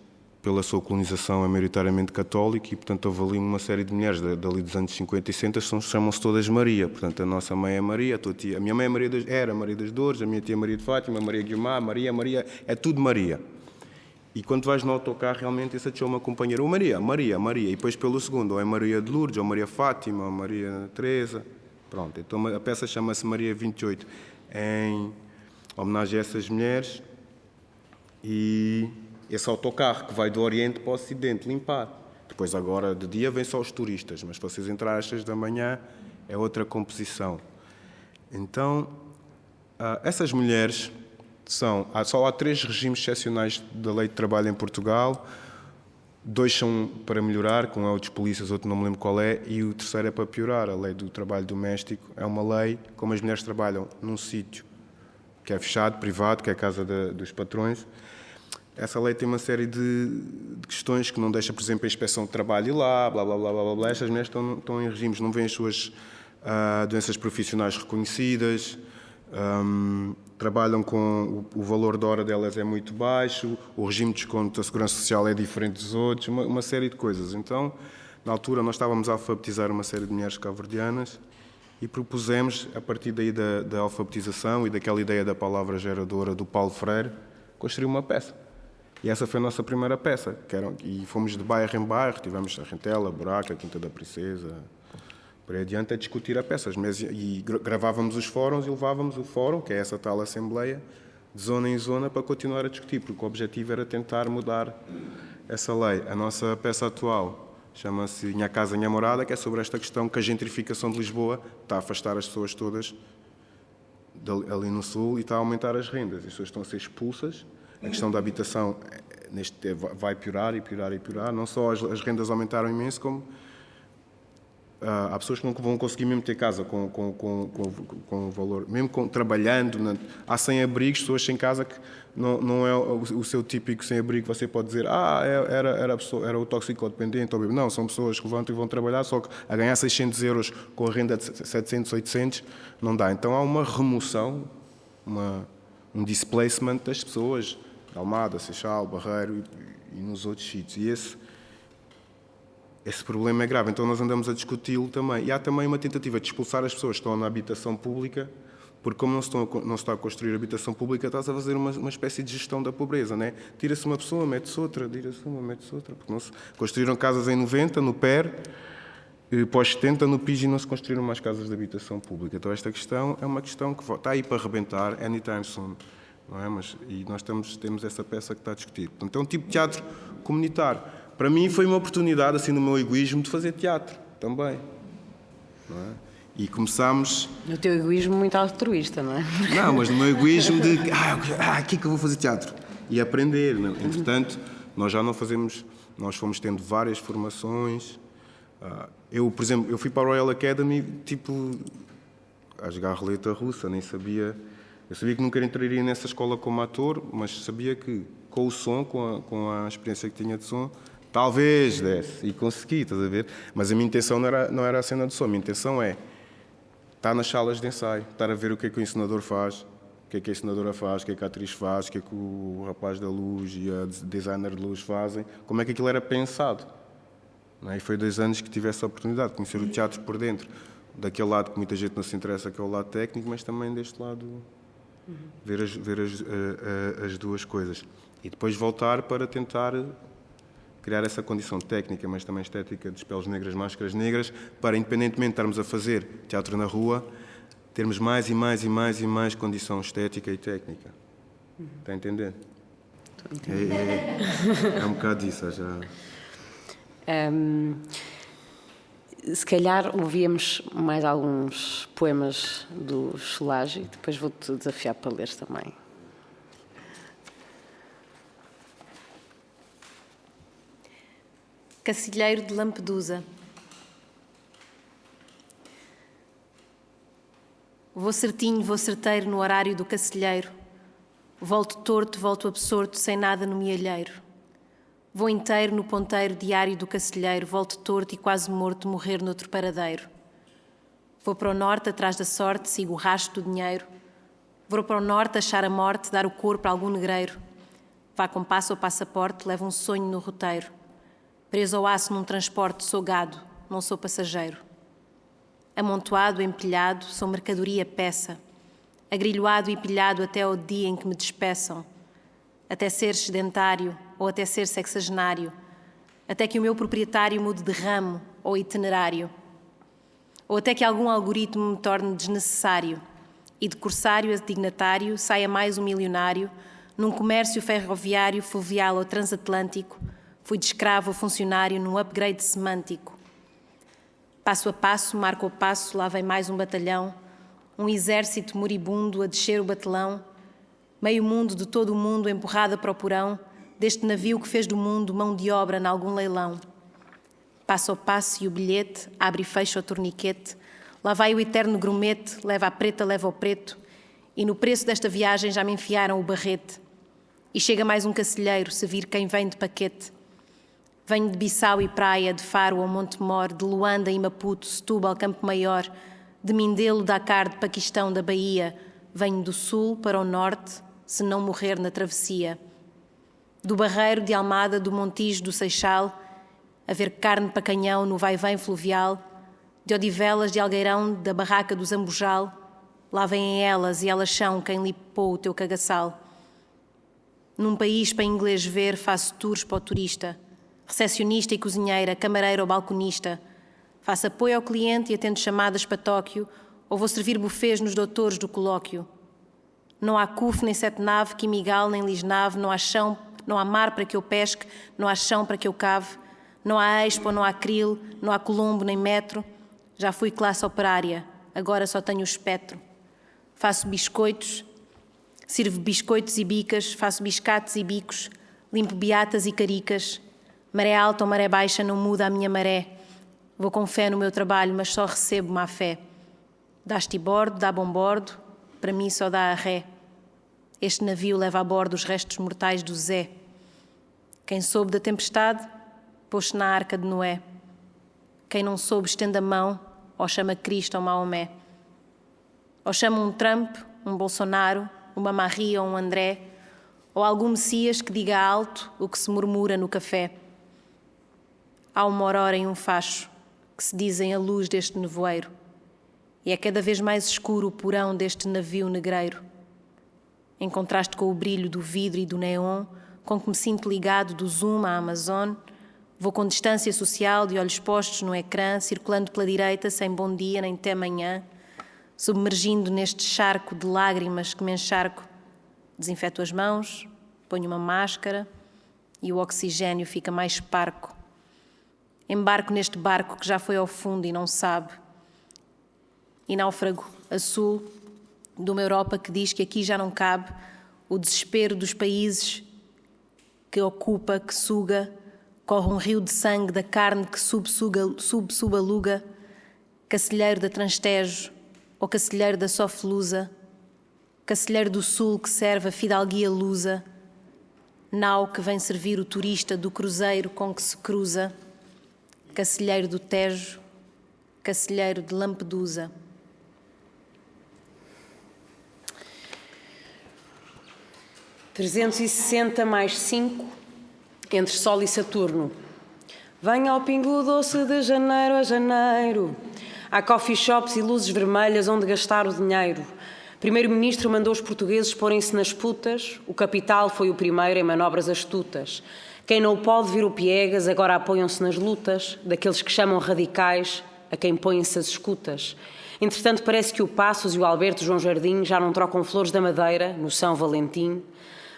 pela sua colonização, é maioritariamente católico e, portanto, houve ali uma série de mulheres dali dos anos 50 e 60, chamam-se todas Maria. Portanto, a nossa mãe é Maria, a tua tia, a minha mãe era Maria das Dores, a minha tia Maria de Fátima, Maria Guiomar, Maria, é tudo Maria. E quando vais no autocarro, realmente, essa te chama companheira, ou Maria, e depois pelo segundo, ou é Maria de Lourdes, ou Maria Fátima, ou Maria Teresa. Pronto, então a peça chama-se Maria 28, em homenagem a essas mulheres, e esse autocarro que vai do Oriente para o Ocidente limpar. Depois, agora, de dia, vêm só os turistas, mas se vocês entrarem às 6 da manhã, é outra composição. Então, essas mulheres só há 3 regimes excepcionais da lei de trabalho em Portugal. 2 são para melhorar, com outros polícias, outro não me lembro qual é, e o terceiro é para piorar. A lei do trabalho doméstico é uma lei, como as mulheres trabalham num sítio que é fechado, privado, que é a casa dos patrões. Essa lei tem uma série de questões que não deixa, por exemplo, a inspeção de trabalho ir lá, blá, blá, blá, blá, blá. Estas mulheres estão em regimes, não vêem as suas doenças profissionais reconhecidas, trabalham com o valor da hora delas é muito baixo, o regime de desconto da Segurança Social é diferente dos outros, uma série de coisas. Então, na altura, nós estávamos a alfabetizar uma série de mulheres cabo-verdianas e propusemos, a partir daí da alfabetização e daquela ideia da palavra geradora do Paulo Freire, construir uma peça. E essa foi a nossa primeira peça. E fomos de bairro em bairro, tivemos a Rentela, a Buraca, a Quinta da Princesa, por aí adiante, a discutir a peça. E gravávamos os fóruns e levávamos o fórum, que é essa tal assembleia, de zona em zona, para continuar a discutir, porque o objetivo era tentar mudar essa lei. A nossa peça atual chama-se Minha Casa, Minha Morada, que é sobre esta questão que a gentrificação de Lisboa está a afastar as pessoas todas ali no Sul e está a aumentar as rendas. As pessoas estão a ser expulsas. A questão da habitação vai piorar e piorar e piorar. Não só as rendas aumentaram imenso, como há pessoas que não vão conseguir mesmo ter casa com valor, mesmo trabalhando. Há sem-abrigos, pessoas sem casa que não é o seu típico sem-abrigo. Você pode dizer, era o toxicodependente. Não, são pessoas que levantam e vão trabalhar, só que a ganhar 600 euros com a renda de 700, 800, não dá. Então há uma remoção, um displacement das pessoas, Almada, Seixal, Barreiro e nos outros sítios. E esse problema é grave. Então nós andamos a discuti-lo também. E há também uma tentativa de expulsar as pessoas que estão na habitação pública, porque como não se está a construir habitação pública, estás a fazer uma espécie de gestão da pobreza, né? Tira-se uma pessoa, mete-se outra, tira-se uma, mete-se outra. Porque não se construíram casas em 90, no PER, pós 70, no PIS, e não se construíram mais casas de habitação pública. Então esta questão é uma questão que está aí para arrebentar, anytime soon. Não é? E nós temos essa peça que está a discutir. Portanto, é um tipo de teatro comunitário. Para mim foi uma oportunidade, assim, no meu egoísmo, de fazer teatro também. Não é? E começámos... No teu egoísmo muito altruísta, não é? Não, mas no meu egoísmo de... aqui que eu vou fazer teatro. E aprender. Não? Entretanto, nós já não fazemos... Nós fomos tendo várias formações. Eu, por exemplo, eu fui para a Royal Academy, tipo, a jogar roleta russa, nem sabia... Eu sabia que nunca entraria nessa escola como ator, mas sabia que com o som, com a experiência que tinha de som, talvez desse. E consegui, estás a ver? Mas a minha intenção não era a cena de som. A minha intenção é estar nas salas de ensaio, estar a ver o que é que o encenador faz, o que é que a encenadora faz, o que é que a atriz faz, o que é que o rapaz da luz e a designer de luz fazem, como é que aquilo era pensado. Não é? E foi 2 anos que tive essa oportunidade de conhecer o teatro por dentro. daquele lado que muita gente não se interessa, que é o lado técnico, mas também deste lado ver as duas coisas. E depois voltar para tentar criar essa condição técnica, mas também estética, de peles negras, máscaras negras, para, independentemente de estarmos a fazer teatro na rua, termos mais e mais e mais e mais condição estética e técnica. Está a entender? É um bocado disso, já. Se calhar ouvíamos mais alguns poemas do Solages e depois vou-te desafiar para ler também. Cacilheiro de Lampedusa. Vou certinho, vou certeiro no horário do cacilheiro. Volto torto, volto absorto, sem nada no mielheiro. Vou inteiro no ponteiro diário do cacilheiro, volto torto e quase morto, morrer noutro paradeiro. Vou para o norte, atrás da sorte, sigo o rastro do dinheiro. Vou para o norte, achar a morte, dar o corpo a algum negreiro. Vá com passo ao passaporte, levo um sonho no roteiro. Preso ao aço num transporte, sou gado, não sou passageiro. Amontoado, empilhado, sou mercadoria peça. Agrilhoado e pilhado até ao dia em que me despeçam. Até ser sedentário ou até ser sexagenário. Até que o meu proprietário mude de ramo ou itinerário. Ou até que algum algoritmo me torne desnecessário. E de corsário a dignatário saia mais um milionário. Num comércio ferroviário, fluvial ou transatlântico, fui de escravo a funcionário num upgrade semântico. Passo a passo, marco a passo, lá vem mais um batalhão. Um exército moribundo a descer o batelão, meio mundo de todo o mundo empurrada para o porão, deste navio que fez do mundo mão de obra em algum leilão. Passo ao passo e o bilhete, abre e fecha o torniquete, lá vai o eterno grumete, leva a preta, leva o preto, e no preço desta viagem já me enfiaram o barrete. E chega mais um cacilheiro, se vir quem vem de paquete. Venho de Bissau e Praia, de Faro ao Montemor, de Luanda e Maputo, Setúbal, Campo Maior, de Mindelo, Dakar, de Paquistão, da Bahia. Venho do sul para o norte, se não morrer na travessia. Do Barreiro, de Almada, do Montijo, do Seixal, a ver carne para canhão no vai-vem fluvial, de Odivelas, de Algueirão, da barraca do Zambujal, lá vêm elas e elas são quem limpou o teu cagaçal. Num país para inglês ver, faço tours para o turista, recepcionista e cozinheira, camareira ou balconista. Faço apoio ao cliente e atendo chamadas para Tóquio, ou vou servir buffets nos doutores do colóquio. Não há CUF, nem sete nave, Quimigal, nem Lisnave, não há chão, não há mar para que eu pesque, não há chão para que eu cave, não há Expo, não há Cril, não há Colombo, nem metro. Já fui classe operária, agora só tenho o espectro. Faço biscoitos, sirvo biscoitos e bicas, faço biscates e bicos, limpo beatas e caricas. Maré alta ou maré baixa não muda a minha maré. Vou com fé no meu trabalho, mas só recebo má fé. Dá estibordo, dá bombordo, para mim só dá a ré. Este navio leva a bordo os restos mortais do Zé. Quem soube da tempestade, pôs-se na arca de Noé. Quem não soube, estende a mão, ou chama Cristo ou Maomé. Ou chama um Trump, um Bolsonaro, uma Maria ou um André, ou algum Messias que diga alto o que se murmura no café. Há uma aurora em um facho, que se dizem a luz deste nevoeiro, e é cada vez mais escuro o porão deste navio negreiro. Em contraste com o brilho do vidro e do neon, com que me sinto ligado do Zoom à Amazon, vou com distância social de olhos postos no ecrã, circulando pela direita sem bom dia nem até amanhã, submergindo neste charco de lágrimas que me encharco. Desinfeto as mãos, ponho uma máscara e o oxigênio fica mais parco. Embarco neste barco que já foi ao fundo e não sabe. E náufrago a sul de uma Europa que diz que aqui já não cabe o desespero dos países que ocupa, que suga, corre um rio de sangue da carne que subsubaluga, cacilheiro da Transtejo ou cacilheiro da Sofelusa, cacilheiro do sul que serve a fidalguia lusa, nau que vem servir o turista do cruzeiro com que se cruza, cacilheiro do Tejo, cacilheiro de Lampedusa. (360 mais 5 entre Sol e Saturno). Venha ao pingo doce de janeiro a janeiro, Há coffee shops e luzes vermelhas onde gastar o dinheiro. Primeiro-ministro mandou os portugueses porem-se nas putas, o capital foi o primeiro em manobras astutas. Quem não o pode vir o piegas, agora apoiam-se nas lutas daqueles que chamam radicais, a quem põem-se as escutas. Entretanto, parece que o Passos e o Alberto João Jardim já não trocam flores da Madeira, no São Valentim,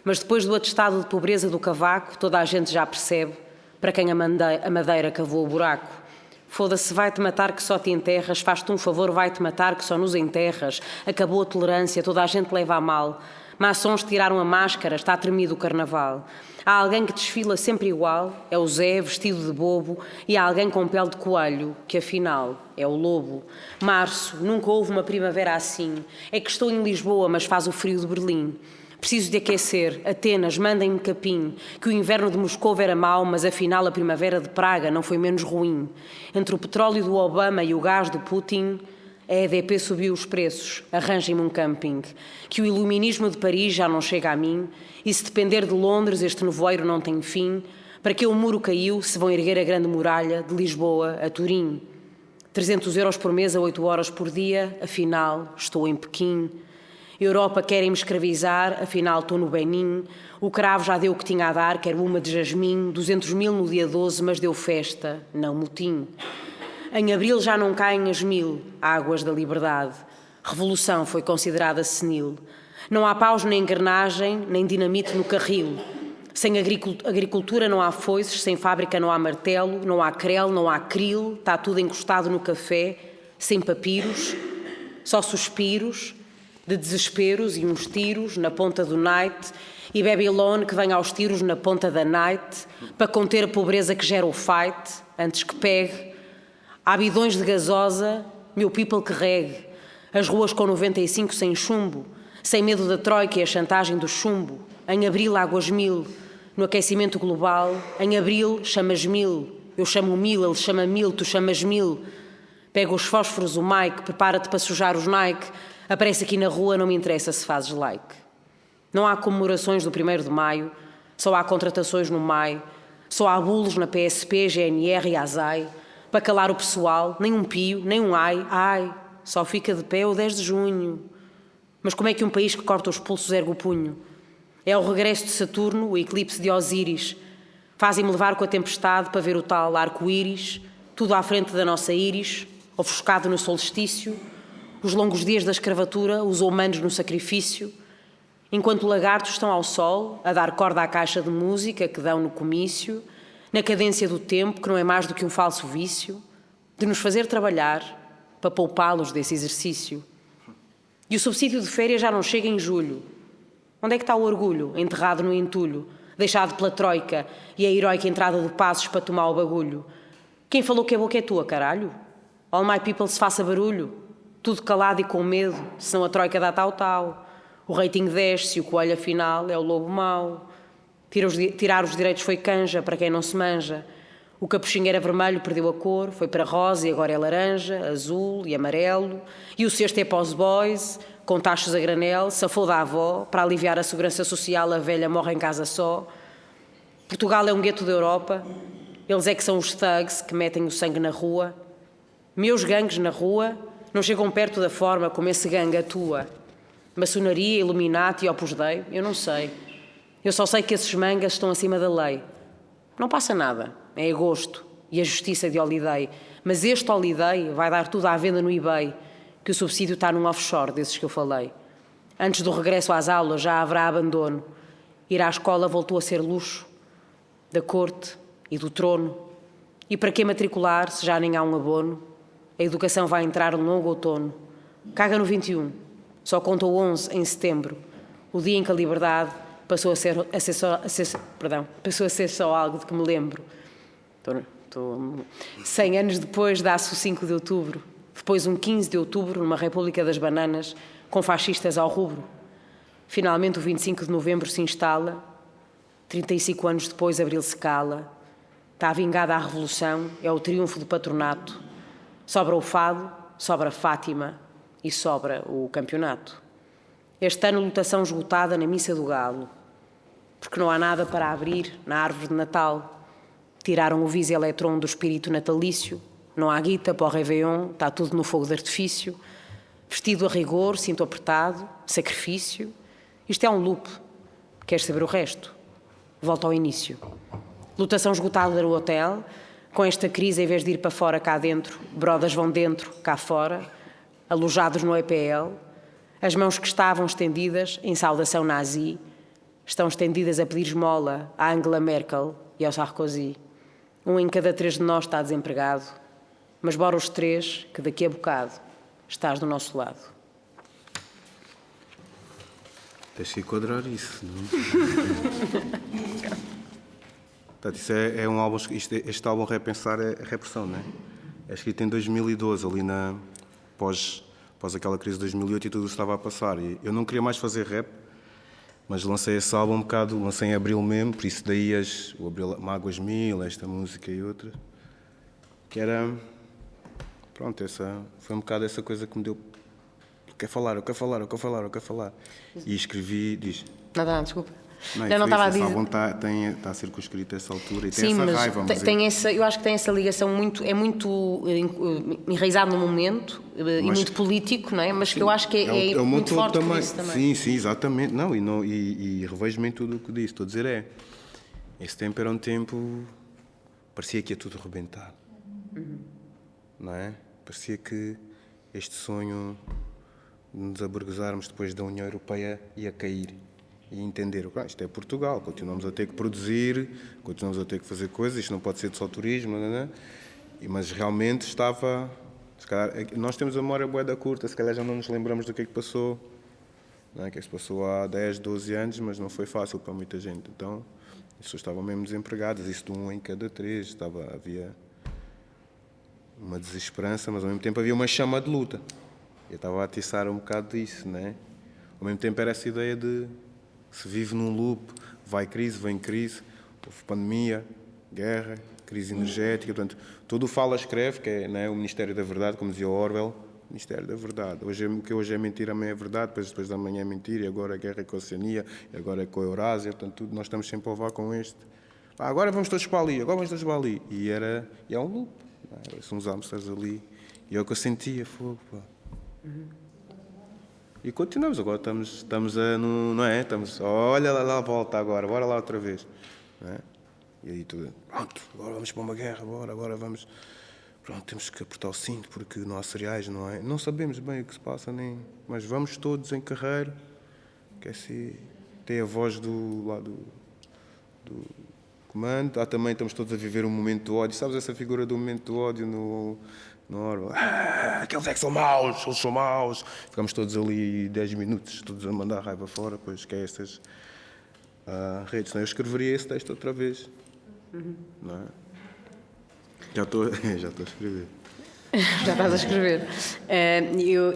mas depois do atestado de pobreza do cavaco, toda a gente já percebe para quem a Madeira cavou o buraco. Foda-se, vai-te matar que só te enterras, faz-te um favor, vai-te matar que só nos enterras. Acabou a tolerância, toda a gente leva a mal. Maçons tiraram a máscara, está tremido o carnaval. Há alguém que desfila sempre igual, é o Zé, vestido de bobo, e há alguém com pele de coelho, que afinal é o lobo. Março, nunca houve uma primavera assim. É que estou em Lisboa, mas faz o frio de Berlim. Preciso de aquecer. Atenas, mandem-me capim. Que o inverno de Moscou era mau, mas afinal a primavera de Praga não foi menos ruim. Entre o petróleo do Obama e o gás do Putin, a EDP subiu os preços. Arranjem-me um camping. Que o iluminismo de Paris já não chega a mim. E se depender de Londres, este nevoeiro não tem fim. Para que o muro caiu, se vão erguer a grande muralha de Lisboa a Turim. 300 euros por mês a 8 horas por dia, afinal estou em Pequim. Europa querem-me escravizar, afinal estou no Benin. O cravo já deu o que tinha a dar, quero uma de jasmim. 200 mil no dia 12, mas deu festa, não motim. Em abril já não caem as 1000 águas da liberdade. Revolução foi considerada senil. Não há paus nem engrenagem, nem dinamite no carril. Sem agricultura não há foices, sem fábrica não há martelo, não há crel, não há cril, está tudo encostado no café, sem papiros, só suspiros, de desesperos e uns tiros na ponta do night e Babylon que vem aos tiros na ponta da night para conter a pobreza que gera o fight, antes que pegue. Há bidões de gasosa, meu people que regue, as ruas com 95 sem chumbo, sem medo da troika e a chantagem do chumbo. Em abril águas 1000, no aquecimento global, em abril chamas 1000, eu chamo 1000, ele chama 1000, tu chamas 1000. Pega os fósforos, o Mike, prepara-te para sujar os Nike. Aparece aqui na rua, não me interessa se fazes like. Não há comemorações do 1º de maio, só há contratações no maio, só há bulos na PSP, GNR e ASAI, para calar o pessoal, nem um pio, nem um ai, só fica de pé o 10 de junho. Mas como é que um país que corta os pulsos ergue o punho? É o regresso de Saturno, o eclipse de Osíris. Fazem-me levar com a tempestade para ver o tal arco-íris, tudo à frente da nossa íris, ofuscado no solstício, os longos dias da escravatura, os humanos no sacrifício, enquanto lagartos estão ao sol, a dar corda à caixa de música que dão no comício, na cadência do tempo, que não é mais do que um falso vício, de nos fazer trabalhar para poupá-los desse exercício. E o subsídio de férias já não chega em julho. Onde é que está o orgulho, enterrado no entulho, deixado pela troika e a heroica entrada do Passos para tomar o bagulho? Quem falou que a boca é tua, caralho? All my people se faça barulho. Tudo calado e com medo, senão a troika dá tal. O rating desce e o coelho afinal é o lobo mau. Tirar os direitos foi canja para quem não se manja. O capuchinho era vermelho, perdeu a cor, foi para rosa e agora é laranja, azul e amarelo. E o cesto é para os boys, com taxas a granel, safou da avó, para aliviar a segurança social a velha morre em casa só. Portugal é um gueto da Europa, eles é que são os thugs que metem o sangue na rua. Meus gangues na rua não chegam perto da forma como esse gangue atua. Maçonaria, Illuminati e Opus Dei, eu não sei. Eu só sei que esses mangas estão acima da lei. Não passa nada, é agosto e a justiça de Holiday. Mas este Holiday vai dar tudo à venda no eBay, que o subsídio está num offshore desses que eu falei. Antes do regresso às aulas já haverá abandono. Ir à escola voltou a ser luxo, da corte e do trono. E para que matricular se já nem há um abono? A educação vai entrar no longo outono. Caga no 21. Só conta o 11 em setembro. O dia em que a liberdade passou a ser só algo de que me lembro. 100 anos depois dá-se o 5 de outubro. Depois um 15 de outubro, numa República das Bananas, com fascistas ao rubro. Finalmente o 25 de novembro se instala. 35 anos depois Abril se cala. Está vingada a revolução, é o triunfo do patronato. Sobra o fado, sobra Fátima e sobra o campeonato. Este ano lutação esgotada na missa do galo, porque não há nada para abrir na árvore de Natal. Tiraram o vis eletron do espírito natalício, Não há guita para o Réveillon, está tudo no fogo de artifício. Vestido a rigor, cinto apertado, sacrifício. Isto é um loop. Queres saber o resto? Volta ao início. Lotação esgotada no hotel. Com esta crise, em vez de ir para fora, cá dentro, brodas vão dentro, cá fora, alojados no EPL. As mãos que estavam estendidas, em saudação nazi, estão estendidas a pedir esmola à Angela Merkel e ao Sarkozy. Um em cada 3 de nós está desempregado, mas bora os 3, que daqui a bocado estás do nosso lado. Tens que enquadrar isso, não? Portanto, isso é um álbum, este álbum Repensar é repressão, não é? É escrito em 2012, ali pós aquela crise de 2008 e tudo estava a passar. E eu não queria mais fazer rap, mas lancei esse álbum um bocado, lancei em abril mesmo, por isso daí o Abril, Mágoas Mil, esta música e outra, que era, pronto, foi um bocado essa coisa que me deu, eu quero falar. E escrevi, diz... Não, desculpa. Não estava a dizer. Esse álbum está circunscrito a essa altura e tem essa raiva. Eu acho que tem essa ligação muito enraizado no momento e muito político, não é? Mas que eu acho que é muito forte também. Isso também. Sim, exatamente. E revejo-me em tudo o que disse. Estou a dizer esse tempo era um tempo, parecia que ia tudo rebentar. Não é? Parecia que este sonho de nos aburguesarmos depois da União Europeia ia cair. E entender, isto é Portugal, continuamos a ter que produzir, continuamos a ter que fazer coisas, isto não pode ser só turismo, mas realmente estava, se calhar, nós temos a memória bué curta, se calhar já não nos lembramos do que é que passou, não é? Que se passou há 10, 12 anos, mas não foi fácil para muita gente, então as pessoas estavam mesmo desempregadas, isso de 1 em cada 3, havia uma desesperança, mas ao mesmo tempo havia uma chama de luta, eu estava a atiçar um bocado disso, não é? Ao mesmo tempo era essa ideia de se vive num loop, vai crise, vem crise, houve pandemia, guerra, crise energética, portanto, tudo o fala escreve, que é, não é, o Ministério da Verdade, como dizia Orwell, Ministério da Verdade. O que hoje é mentira, amanhã é verdade, depois da manhã é mentira, e agora a guerra é com a Oceania, e agora é com a Eurásia, portanto, tudo nós estamos sempre a levar com este. Agora vamos todos para ali, E é um loop, não é? São uns hamsters ali, e é o que eu sentia, fogo, pá. E continuamos, agora estamos não é? Olha lá, volta agora, bora lá outra vez. Não é? E aí tudo, pronto, agora vamos para uma guerra, agora vamos, pronto, temos que apertar o cinto porque não há cereais, não é? Não sabemos bem o que se passa, mas vamos todos em carreira, que assim, tem a voz do lado do comando, também estamos todos a viver um momento de ódio, sabes essa figura do momento de ódio no Orwell, aqueles é que são maus, eles são maus. Ficamos todos ali 10 minutos, todos a mandar raiva fora, pois que é essas redes. Não? Eu escreveria esse texto outra vez. Não é? Já estou a escrever. Já estás a escrever.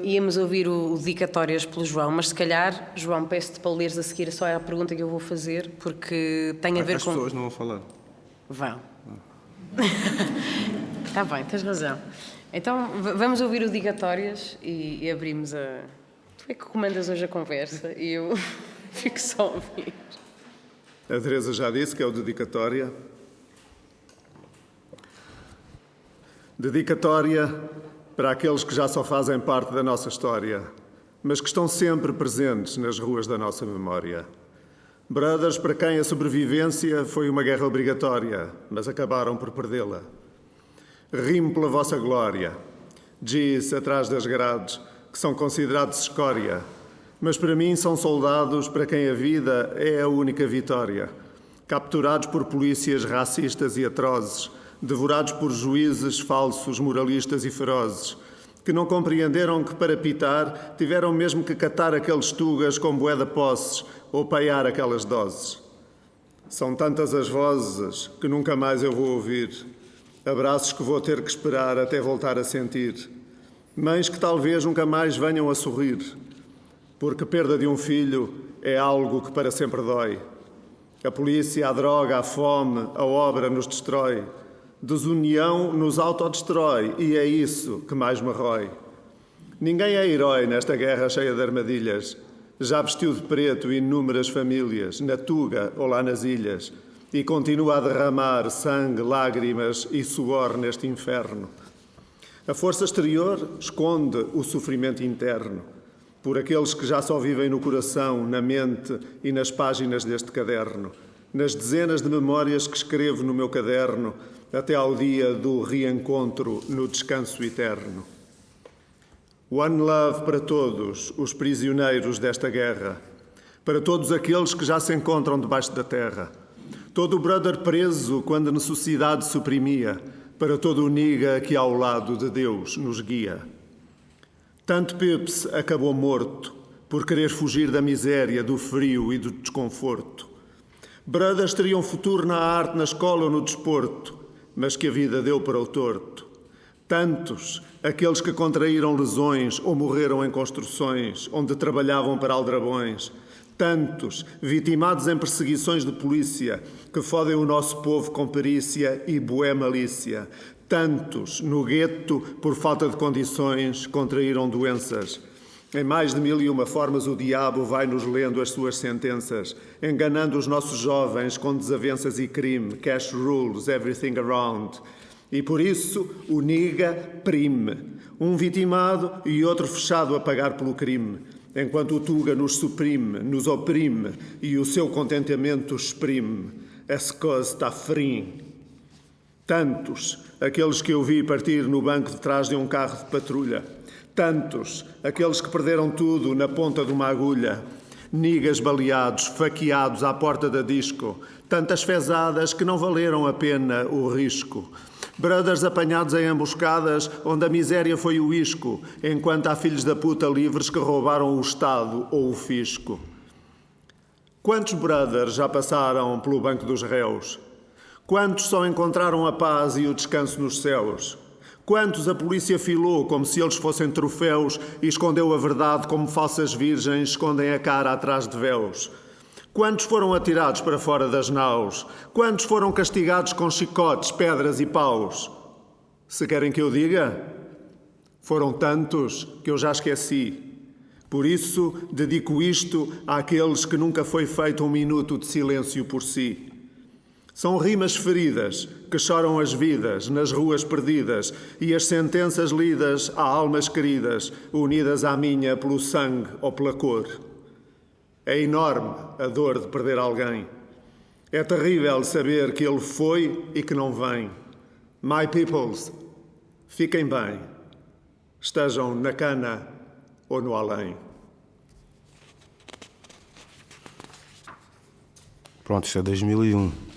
Íamos ouvir o Dedicatórias pelo João, mas se calhar, João, peço-te para leres a seguir só a pergunta que eu vou fazer, porque tem a ver com... As pessoas não vão falar. Vão. Está bem, tens razão. Então, vamos ouvir o Dedicatórias e abrimos a... Tu é que comandas hoje a conversa e eu fico só a ouvir. A Teresa já disse que é o Dedicatória. Dedicatória para aqueles que já só fazem parte da nossa história, mas que estão sempre presentes nas ruas da nossa memória. Brothers para quem a sobrevivência foi uma guerra obrigatória, mas acabaram por perdê-la. Rimo pela vossa glória, G's atrás das grades, que são considerados escória, mas para mim são soldados para quem a vida é a única vitória. Capturados por polícias racistas e atrozes, devorados por juízes falsos, moralistas e ferozes, que não compreenderam que para pitar tiveram mesmo que catar aqueles tugas com bué de posses ou paiar aquelas doses. São tantas as vozes que nunca mais eu vou ouvir, abraços que vou ter que esperar até voltar a sentir, mães que talvez nunca mais venham a sorrir, porque a perda de um filho é algo que para sempre dói. A polícia, a droga, a fome, a obra nos destrói. Desunião nos autodestrói e é isso que mais me rói. Ninguém é herói nesta guerra cheia de armadilhas. Já vestiu de preto inúmeras famílias, na Tuga ou lá nas ilhas, e continua a derramar sangue, lágrimas e suor neste inferno. A força exterior esconde o sofrimento interno, por aqueles que já só vivem no coração, na mente e nas páginas deste caderno, nas dezenas de memórias que escrevo no meu caderno, até ao dia do reencontro no descanso eterno. One love para todos os prisioneiros desta guerra, para todos aqueles que já se encontram debaixo da terra, todo o brother preso quando a necessidade suprimia, para todo o niga que ao lado de Deus nos guia. Tanto Peps acabou morto por querer fugir da miséria, do frio e do desconforto. Brothers teriam futuro na arte, na escola ou no desporto, mas que a vida deu para o torto. Tantos, aqueles que contraíram lesões ou morreram em construções, onde trabalhavam para aldrabões. Tantos, vitimados em perseguições de polícia, que fodem o nosso povo com perícia e bué malícia. Tantos, no gueto, por falta de condições, contraíram doenças. Em mais de 1001 formas o diabo vai-nos lendo as suas sentenças, enganando os nossos jovens com desavenças e crime, cash rules, everything around. E por isso o niga prime, um vitimado e outro fechado a pagar pelo crime, enquanto o tuga nos suprime, nos oprime e o seu contentamento exprime. Esse coisa está frio. Tantos, aqueles que eu vi partir no banco de trás de um carro de patrulha. Tantos, aqueles que perderam tudo na ponta de uma agulha. Nigas baleados, faqueados à porta da disco. Tantas fezadas que não valeram a pena o risco. Brothers apanhados em emboscadas, onde a miséria foi o isco, enquanto há filhos da puta livres que roubaram o Estado ou o fisco. Quantos brothers já passaram pelo banco dos réus? Quantos só encontraram a paz e o descanso nos céus? Quantos a polícia filou como se eles fossem troféus e escondeu a verdade como falsas virgens escondem a cara atrás de véus? Quantos foram atirados para fora das naus? Quantos foram castigados com chicotes, pedras e paus? Se querem que eu diga, foram tantos que eu já esqueci. Por isso, dedico isto àqueles que nunca foi feito um minuto de silêncio por si. São rimas feridas que choram as vidas nas ruas perdidas e as sentenças lidas a almas queridas, unidas à minha pelo sangue ou pela cor. É enorme a dor de perder alguém. É terrível saber que ele foi e que não vem. My peoples, fiquem bem. Estejam na cana ou no além. Pronto, isto é 2001.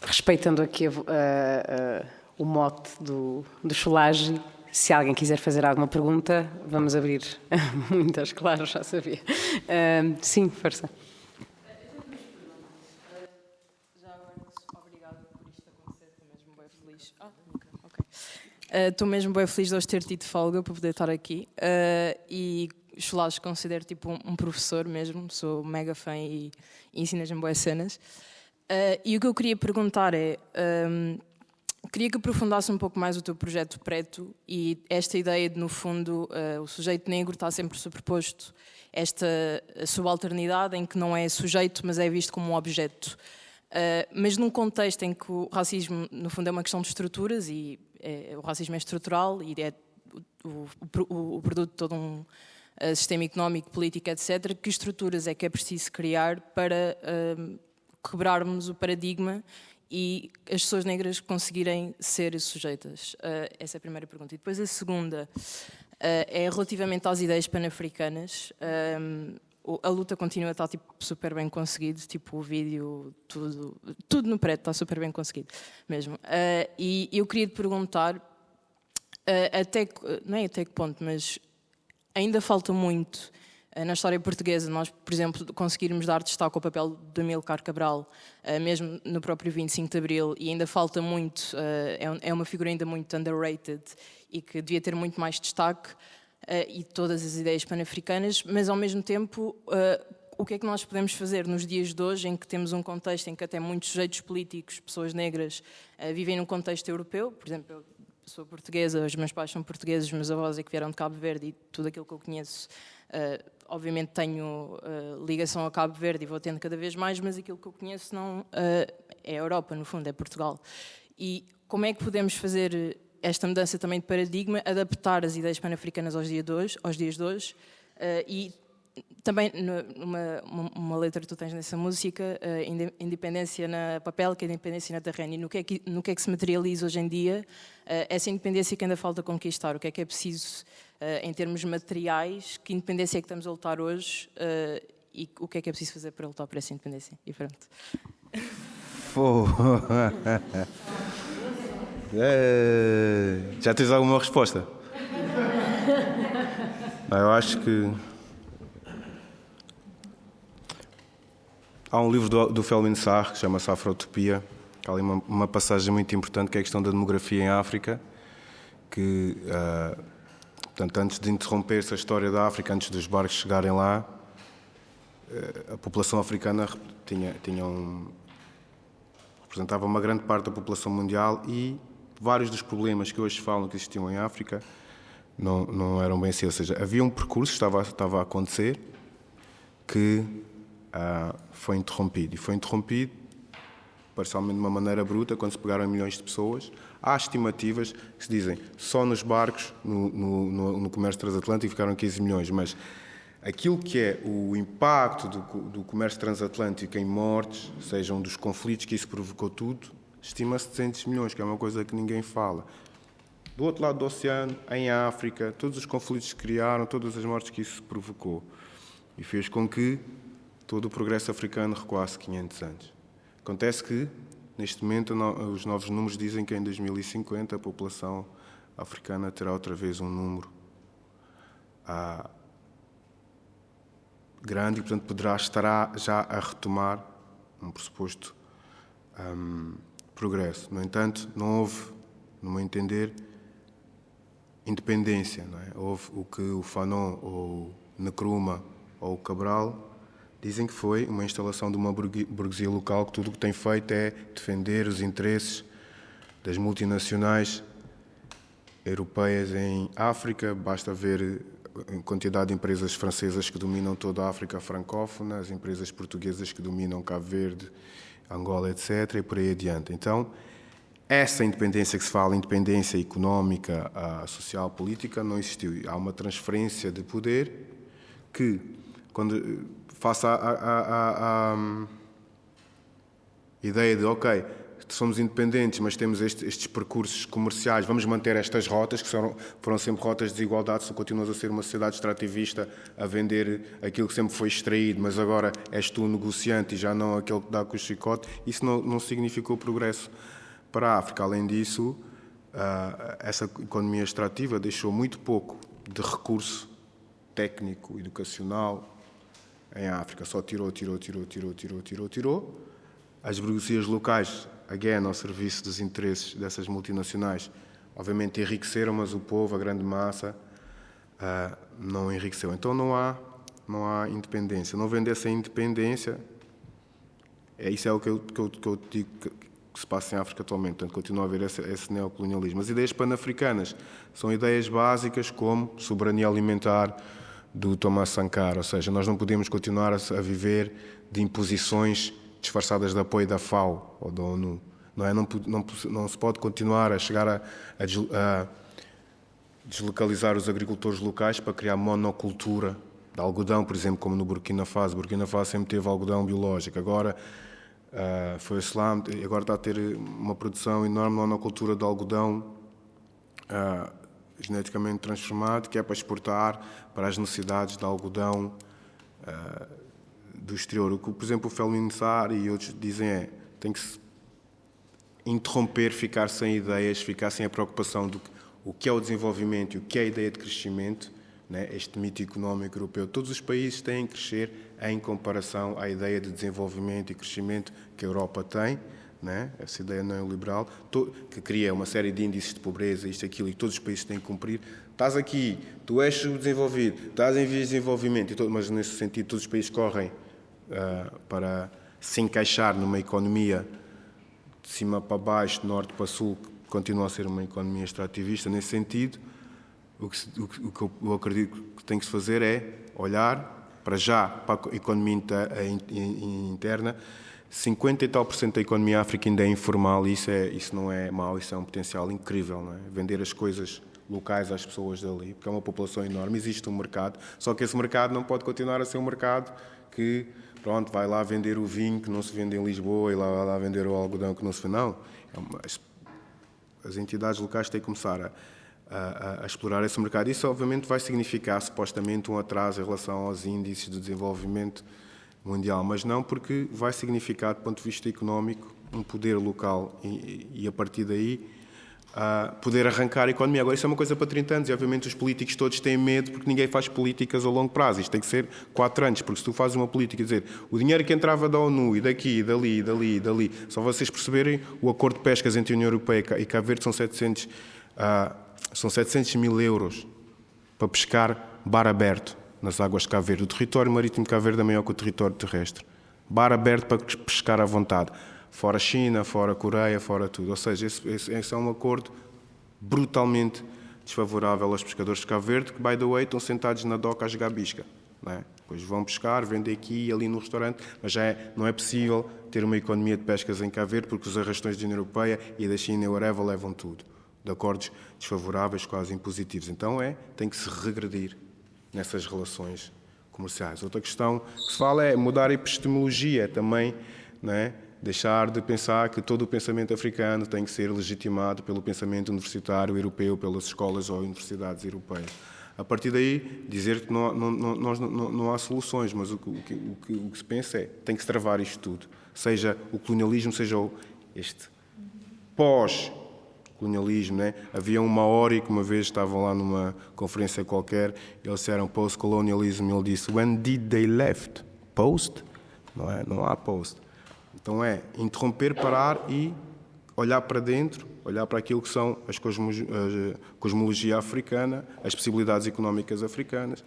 Respeitando aqui o mote do Cholage, se alguém quiser fazer alguma pergunta, vamos abrir muitas, claro, já sabia. Sim, força. Já agora, obrigada por isto acontecer, estou mesmo bem feliz. Estou mesmo bem feliz de hoje ter tido folga para poder estar aqui e Cholage considero tipo um professor mesmo, sou mega fã e ensinas-me boas cenas. E o que eu queria perguntar é, queria que aprofundasse um pouco mais o teu projeto preto e esta ideia de, no fundo, o sujeito negro está sempre superposto, esta subalternidade em que não é sujeito, mas é visto como um objeto. Mas num contexto em que o racismo, no fundo, é uma questão de estruturas e o racismo é estrutural e é o produto de todo um sistema económico, político, etc. Que estruturas é que é preciso criar para quebrarmos o paradigma e as pessoas negras conseguirem ser sujeitas? Essa é a primeira pergunta. E depois a segunda é relativamente às ideias pan-africanas. A luta continua a estar tipo, super bem conseguido, tipo o vídeo, tudo no preto está super bem conseguido mesmo. E eu queria te perguntar, não é até que ponto, mas ainda falta muito na história portuguesa, nós, por exemplo, conseguirmos dar destaque ao papel de Amílcar Cabral, mesmo no próprio 25 de Abril, e ainda falta muito, é uma figura ainda muito underrated e que devia ter muito mais destaque, e todas as ideias pan-africanas, mas ao mesmo tempo, o que é que nós podemos fazer nos dias de hoje, em que temos um contexto em que até muitos sujeitos políticos, pessoas negras, vivem num contexto europeu, por exemplo, eu sou portuguesa, os meus pais são portugueses, os meus avós é que vieram de Cabo Verde e tudo aquilo que eu conheço, obviamente tenho ligação a Cabo Verde e vou tendo cada vez mais, mas aquilo que eu conheço não a Europa, no fundo, é Portugal. E como é que podemos fazer esta mudança também de paradigma, adaptar as ideias pan-africanas aos dias de hoje, e também uma letra que tu tens nessa música, independência na papel, que é independência na terreno, e no que é que se materializa hoje em dia essa independência que ainda falta conquistar, o que é preciso em termos materiais, que independência é que estamos a lutar hoje, e o que é preciso fazer para lutar por essa independência. E pronto. Já tens alguma resposta? Eu acho que há um livro do Felwine Sarr que chama-se Afrotopia, que há ali uma passagem muito importante, que é a questão da demografia em África, que, portanto, antes de interromper-se a história da África, antes dos barcos chegarem lá, a população africana representava uma grande parte da população mundial, e vários dos problemas que hoje falam que existiam em África não eram bem assim. Ou seja, havia um percurso que estava a acontecer que foi interrompido. E foi interrompido, parcialmente de uma maneira bruta, quando se pegaram milhões de pessoas. Há estimativas que se dizem só nos barcos, no comércio transatlântico, ficaram 15 milhões, mas aquilo que é o impacto do comércio transatlântico em mortes, sejam dos conflitos que isso provocou tudo, estima-se 200 milhões, que é uma coisa que ninguém fala. Do outro lado do oceano, em África, todos os conflitos que criaram, todas as mortes que isso provocou, e fez com que todo o progresso africano recuasse 500 anos. Acontece que, neste momento, os novos números dizem que em 2050 a população africana terá outra vez um número grande, e, portanto, estará já a retomar um pressuposto progresso. No entanto, não houve, no meu entender, independência. Não é? Houve o que o Fanon, ou o Nkrumah, ou o Cabral dizem que foi uma instalação de uma burguesia local, que tudo o que tem feito é defender os interesses das multinacionais europeias em África. Basta ver a quantidade de empresas francesas que dominam toda a África francófona, as empresas portuguesas que dominam Cabo Verde, Angola, etc., e por aí adiante. Então, essa independência que se fala, independência económica, social, política, não existiu. Há uma transferência de poder que, quando face à ideia de, ok, somos independentes, mas temos estes percursos comerciais, vamos manter estas rotas, que foram sempre rotas de desigualdade, se continuas a ser uma sociedade extrativista, a vender aquilo que sempre foi extraído, mas agora és tu o negociante e já não aquele que dá com o chicote, isso não significou progresso para a África. Além disso, essa economia extrativa deixou muito pouco de recurso técnico, educacional em África. Só tirou. As burguesias locais, again, ao serviço dos interesses dessas multinacionais, obviamente enriqueceram, mas o povo, a grande massa, não enriqueceu. Então não há independência. Não havendo essa independência, isso é o que eu digo que se passa em África atualmente. Portanto, continua a haver esse neocolonialismo. As ideias pan-africanas são ideias básicas como soberania alimentar do Thomas Sankara, ou seja, nós não podemos continuar a viver de imposições disfarçadas de apoio da FAO ou da ONU. Não se pode continuar a chegar a deslocalizar os agricultores locais para criar monocultura de algodão, por exemplo, como no Burkina Faso. Burkina Faso sempre teve algodão biológico. Agora foi o Islã, e agora está a ter uma produção enorme de monocultura de algodão geneticamente transformado, que é para exportar para as necessidades de algodão do exterior. O que, por exemplo, o Felwine Sarr e outros dizem tem que se interromper, ficar sem ideias, ficar sem a preocupação do que é o desenvolvimento e o que é a ideia de crescimento, né? Este mito económico europeu. Todos os países têm que crescer em comparação à ideia de desenvolvimento e crescimento que a Europa tem, né? Essa ideia neoliberal, que cria uma série de índices de pobreza, isto, aquilo, e todos os países têm que cumprir. Estás aqui, tu és subdesenvolvido, estás em vias de desenvolvimento, mas nesse sentido todos os países correm para se encaixar numa economia de cima para baixo, de norte para sul, que continua a ser uma economia extrativista. Nesse sentido, o que eu acredito que tem que se fazer é olhar para a economia interna, 50 e tal % da economia africana ainda é informal e isso não é mau, isso é um potencial incrível, não é? Vender as coisas locais às pessoas dali, porque é uma população enorme, existe um mercado, só que esse mercado não pode continuar a ser um mercado que, pronto, vai lá vender o vinho que não se vende em Lisboa e vai lá vender o algodão que não se vende. Não, as entidades locais têm que começar a explorar esse mercado. Isso, obviamente, vai significar, supostamente, um atraso em relação aos índices de desenvolvimento mundial, mas não, porque vai significar, do ponto de vista económico, um poder local e a partir daí, poder arrancar a economia. Agora, isso é uma coisa para 30 anos e, obviamente, os políticos todos têm medo porque ninguém faz políticas a longo prazo. Isto tem que ser 4 anos, porque se tu fazes uma política, dizer, o dinheiro que entrava da ONU e daqui, dali, só vocês perceberem, o acordo de pescas entre a União Europeia e Cabo Verde são 700 mil euros para pescar bar aberto nas águas de Cabo Verde. O território marítimo de Cabo Verde é maior que o território terrestre. Bar aberto para pescar à vontade. Fora China, fora Coreia, fora tudo. Ou seja, esse é um acordo brutalmente desfavorável aos pescadores de Cabo Verde, que, by the way, estão sentados na doca a jogar bisca. Não é? Depois vão pescar, vendem aqui e ali no restaurante, mas não é possível ter uma economia de pescas em Cabo Verde porque os arrastões da União Europeia e da China e whatever levam tudo. De acordos desfavoráveis, quase impositivos. Então tem que se regredir nessas relações comerciais. Outra questão que se fala é mudar a epistemologia também, não é? Deixar de pensar que todo o pensamento africano tem que ser legitimado pelo pensamento universitário europeu, pelas escolas ou universidades europeias. A partir daí, dizer que não há soluções, mas o que se pensa tem que se travar isto tudo. Seja o colonialismo, seja este pós-colonialismo. Né? Havia um Maori que uma vez estavam lá numa conferência qualquer, eles disseram post-colonialism, ele disse, when did they left? Post? Não há post. Então interromper, parar e olhar para dentro, olhar para aquilo que são a cosmologia africana, as possibilidades económicas africanas,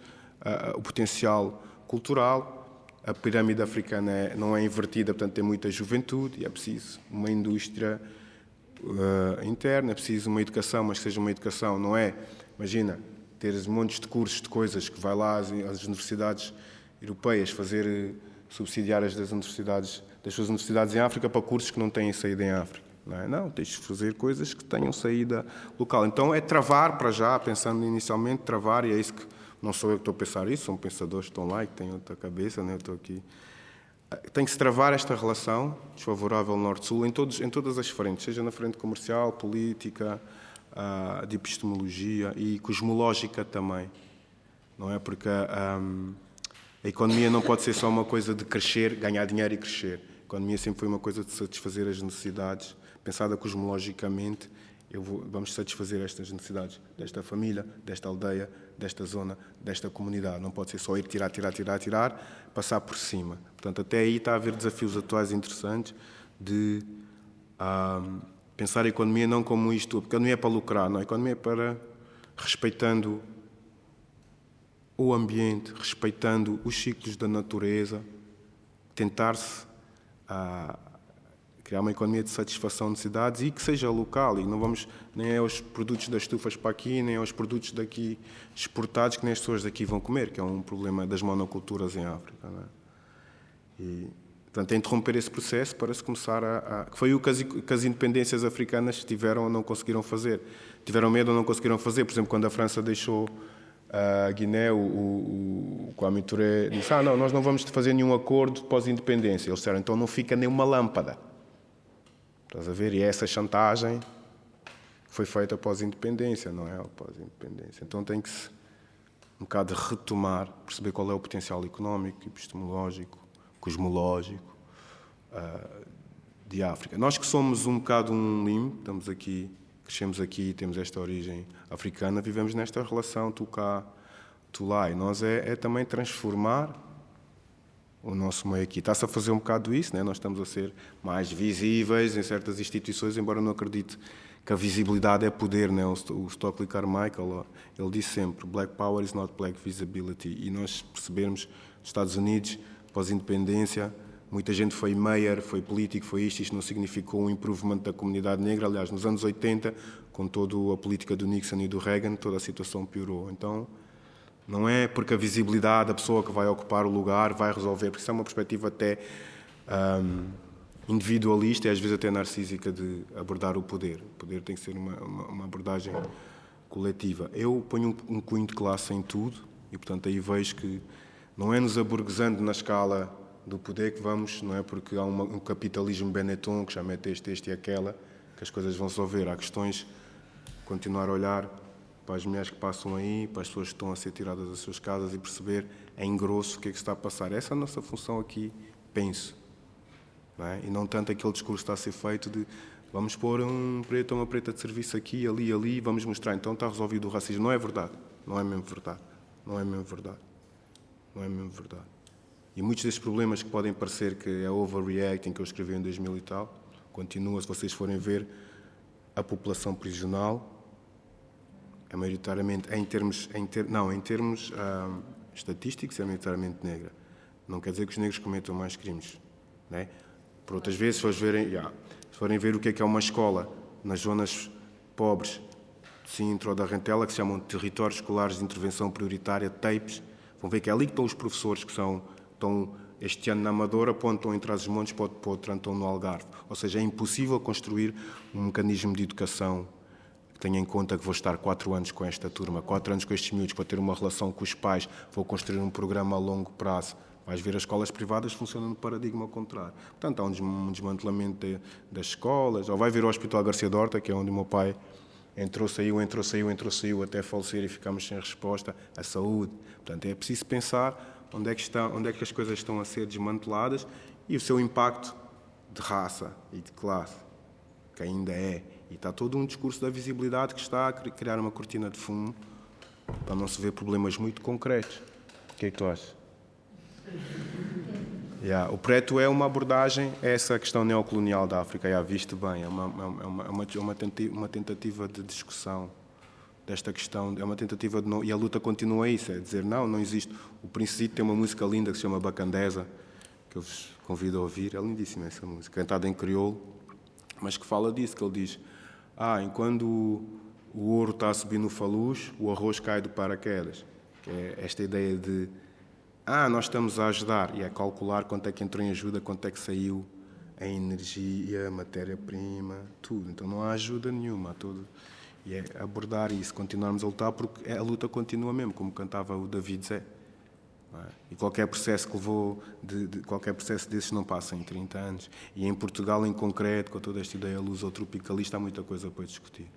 o potencial cultural. A pirâmide africana não é invertida, portanto tem muita juventude e é preciso uma indústria interna, é preciso uma educação, mas que seja uma educação, não é, imagina, teres montes de cursos de coisas que vai lá às universidades europeias fazer subsidiárias das suas universidades em África para cursos que não têm saída em África. Não, tens de fazer coisas que tenham saída local. Então é travar para já, pensando inicialmente, travar, e é isso que não sou eu que estou a pensar isso, são pensadores que estão lá e que têm outra cabeça, né? Eu estou aqui. Tem que se travar esta relação desfavorável Norte-Sul em todas as frentes, seja na frente comercial, política, de epistemologia e cosmológica também. Não é? Porque a economia não pode ser só uma coisa de crescer, ganhar dinheiro e crescer. A economia sempre foi uma coisa de satisfazer as necessidades, pensada cosmologicamente. Vamos satisfazer estas necessidades desta família, desta aldeia, desta zona, desta comunidade. Não pode ser só ir tirar, passar por cima. Portanto, até aí está a haver desafios atuais interessantes de pensar a economia não como isto, porque a economia é para lucrar, não, a economia é para respeitando o ambiente, respeitando os ciclos da natureza, tentar-se criar uma economia de satisfação de necessidades e que seja local, e não vamos nem aos produtos das estufas para aqui, nem aos produtos daqui exportados que nem as pessoas daqui vão comer, que é um problema das monoculturas em África. Não é? E, portanto, é interromper esse processo para se começar que foi o que as independências africanas tiveram ou não conseguiram fazer. Tiveram medo ou não conseguiram fazer. Por exemplo, quando a França deixou a Guiné, o Kwame Touré disse, não, nós não vamos fazer nenhum acordo pós-independência. Eles disseram, então não fica nem uma lâmpada. Estás a ver? E essa chantagem foi feita pós-independência, não é? Pós-independência. Então tem que se um bocado retomar, perceber qual é o potencial económico, epistemológico, cosmológico de África. Nós que somos um bocado um limbo, estamos aqui, crescemos aqui, temos esta origem africana, vivemos nesta relação tu cá, tu lá. E nós é também transformar o nosso meio aqui. Está-se a fazer um bocado isso, né? Nós estamos a ser mais visíveis em certas instituições, embora eu não acredite que a visibilidade é poder, né? O Stockley Carmichael, ele disse sempre, Black Power is not black visibility. E nós percebemos, nos Estados Unidos, pós-independência, muita gente foi mayor, foi político, foi isto não significou um improvement da comunidade negra. Aliás, nos anos 80, com toda a política do Nixon e do Reagan, toda a situação piorou. Então, não é porque a visibilidade, a pessoa que vai ocupar o lugar vai resolver, porque isso é uma perspectiva até individualista e às vezes até narcísica de abordar o poder. O poder tem que ser uma abordagem coletiva. Eu ponho um cunho de classe em tudo e, portanto, aí vejo que não é nos aburguesando na escala do poder que vamos, não é porque há um capitalismo Benetton que já mete este e aquela, que as coisas vão se resolver. Há questões, continuar a olhar para as mulheres que passam aí, para as pessoas que estão a ser tiradas das suas casas e perceber em grosso o que é que se está a passar. Essa é a nossa função aqui, penso. Não é? E não tanto aquele discurso que está a ser feito de vamos pôr um preto ou uma preta de serviço aqui, ali, vamos mostrar, então está resolvido o racismo. Não é verdade. Não é mesmo verdade. Não é mesmo verdade. Não é mesmo verdade. E muitos desses problemas que podem parecer que é overreacting, que eu escrevi em 2000 e tal, continua, se vocês forem ver, a população prisional é maioritariamente, em termos estatísticos, é maioritariamente negra. Não quer dizer que os negros cometam mais crimes. Não é? Por outras vezes, se forem ver o que é uma escola nas zonas pobres de Sintra ou da Rentela, que se chamam Territórios Escolares de Intervenção Prioritária, TAPES, vão ver que é ali que estão os professores que estão este ano na Amadora, apontam em Trás-os-Montes, para outro ano estão no Algarve. Ou seja, é impossível construir um mecanismo de educação que tenha em conta que vou estar 4 anos com esta turma, 4 anos com estes miúdos, para ter uma relação com os pais, vou construir um programa a longo prazo. Vais ver as escolas privadas funcionam no paradigma ao contrário. Portanto, há um desmantelamento das escolas. Ou vai ver o Hospital Garcia Dorta, que é onde o meu pai entrou, saiu, até falecer e ficamos sem resposta. A saúde. Portanto, é preciso pensar onde é que as coisas estão a ser desmanteladas e o seu impacto de raça e de classe, que ainda é. E está todo um discurso da visibilidade que está a criar uma cortina de fumo para não se ver problemas muito concretos. O que é que tu achas? O preto é uma abordagem a essa questão neocolonial da África, visto bem, é uma tentativa de discussão desta questão, é uma tentativa de e a luta continua isso, é dizer não existe. O Princito tem uma música linda que se chama Bacandesa, que eu vos convido a ouvir, é lindíssima essa música, cantada em crioulo, mas que fala disso, que ele diz, enquanto o ouro está a subir no faluz, o arroz cai do paraquedas, que é esta ideia de nós estamos a ajudar, e é calcular quanto é que entrou em ajuda, quanto é que saiu em energia, matéria-prima, tudo. Então não há ajuda nenhuma, tudo. E é abordar isso, continuarmos a lutar, porque a luta continua mesmo, como cantava o David Zé. E qualquer processo que levou, qualquer processo desses não passa em 30 anos. E em Portugal, em concreto, com toda esta ideia lusotropicalista, há muita coisa para discutir.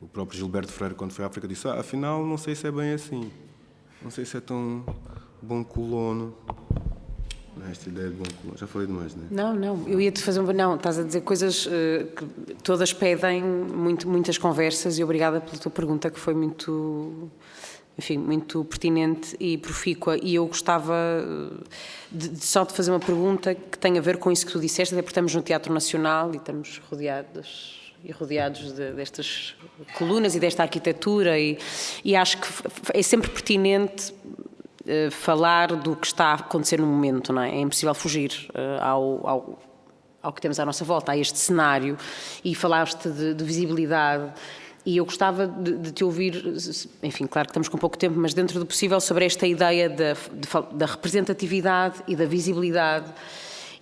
O próprio Gilberto Freire, quando foi à África, disse, afinal, não sei se é bem assim. Não sei se é tão bom colono. Esta ideia de bom colono. Já falei demais, não é? Não. Eu ia-te fazer Não, estás a dizer coisas que todas pedem muitas conversas e obrigada pela tua pergunta, que foi muito pertinente e profícua. E eu gostava só de fazer uma pergunta que tem a ver com isso que tu disseste, até porque estamos no Teatro Nacional e estamos rodeados destas colunas e desta arquitetura e acho que é sempre pertinente falar do que está a acontecer no momento, não é? É impossível fugir ao que temos à nossa volta, a este cenário, e falaste de visibilidade, e eu gostava de te ouvir, enfim, claro que estamos com pouco tempo, mas dentro do possível, sobre esta ideia da representatividade e da visibilidade,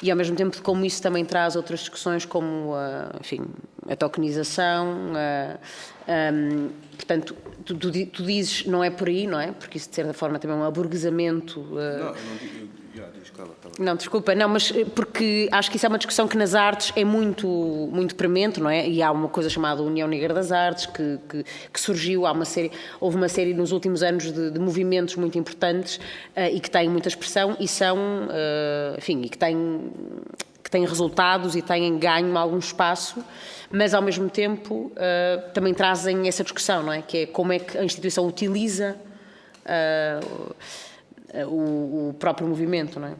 e ao mesmo tempo de como isso também traz outras discussões como a tokenização, portanto, tu dizes não é por aí, não é? Porque isso de certa forma também é um aburguesamento. Não, desculpa, mas porque acho que isso é uma discussão que nas artes é muito premente, não é? E há uma coisa chamada União Negra das Artes que surgiu, houve uma série nos últimos anos de movimentos muito importantes e que têm muita expressão e são, e que têm resultados e têm ganho algum espaço, mas ao mesmo tempo também trazem essa discussão, não é? Que é como é que a instituição utiliza o próprio movimento, não é?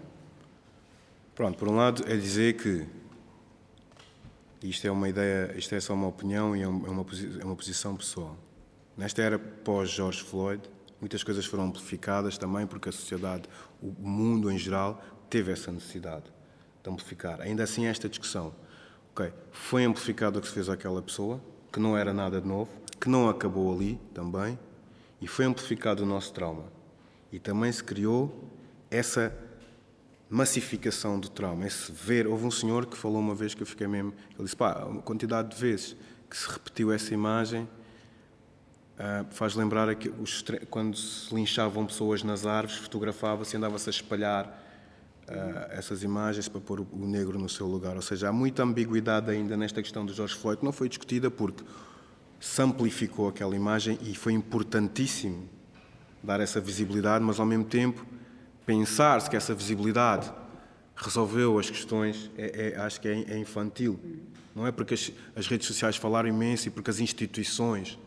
Pronto, por um lado é dizer que isto é uma ideia, isto é só uma opinião e é uma posição pessoal. Nesta era pós-George Floyd, muitas coisas foram amplificadas também porque a sociedade, o mundo em geral, teve essa necessidade de amplificar. Ainda assim, esta discussão, foi amplificado o que se fez àquela pessoa, que não era nada de novo, que não acabou ali também, e foi amplificado o nosso trauma. E também se criou essa massificação do trauma, esse ver. Houve um senhor que falou uma vez que eu fiquei mesmo... Ele disse, pá, a quantidade de vezes que se repetiu essa imagem faz lembrar quando se linchavam pessoas nas árvores, fotografava-se e andava-se a espalhar essas imagens para pôr o negro no seu lugar. Ou seja, há muita ambiguidade ainda nesta questão do George Floyd, que não foi discutida porque se amplificou aquela imagem e foi importantíssimo dar essa visibilidade, mas ao mesmo tempo pensar-se que essa visibilidade resolveu as questões, acho que é infantil. Não é porque as redes sociais falaram imenso e porque as instituições,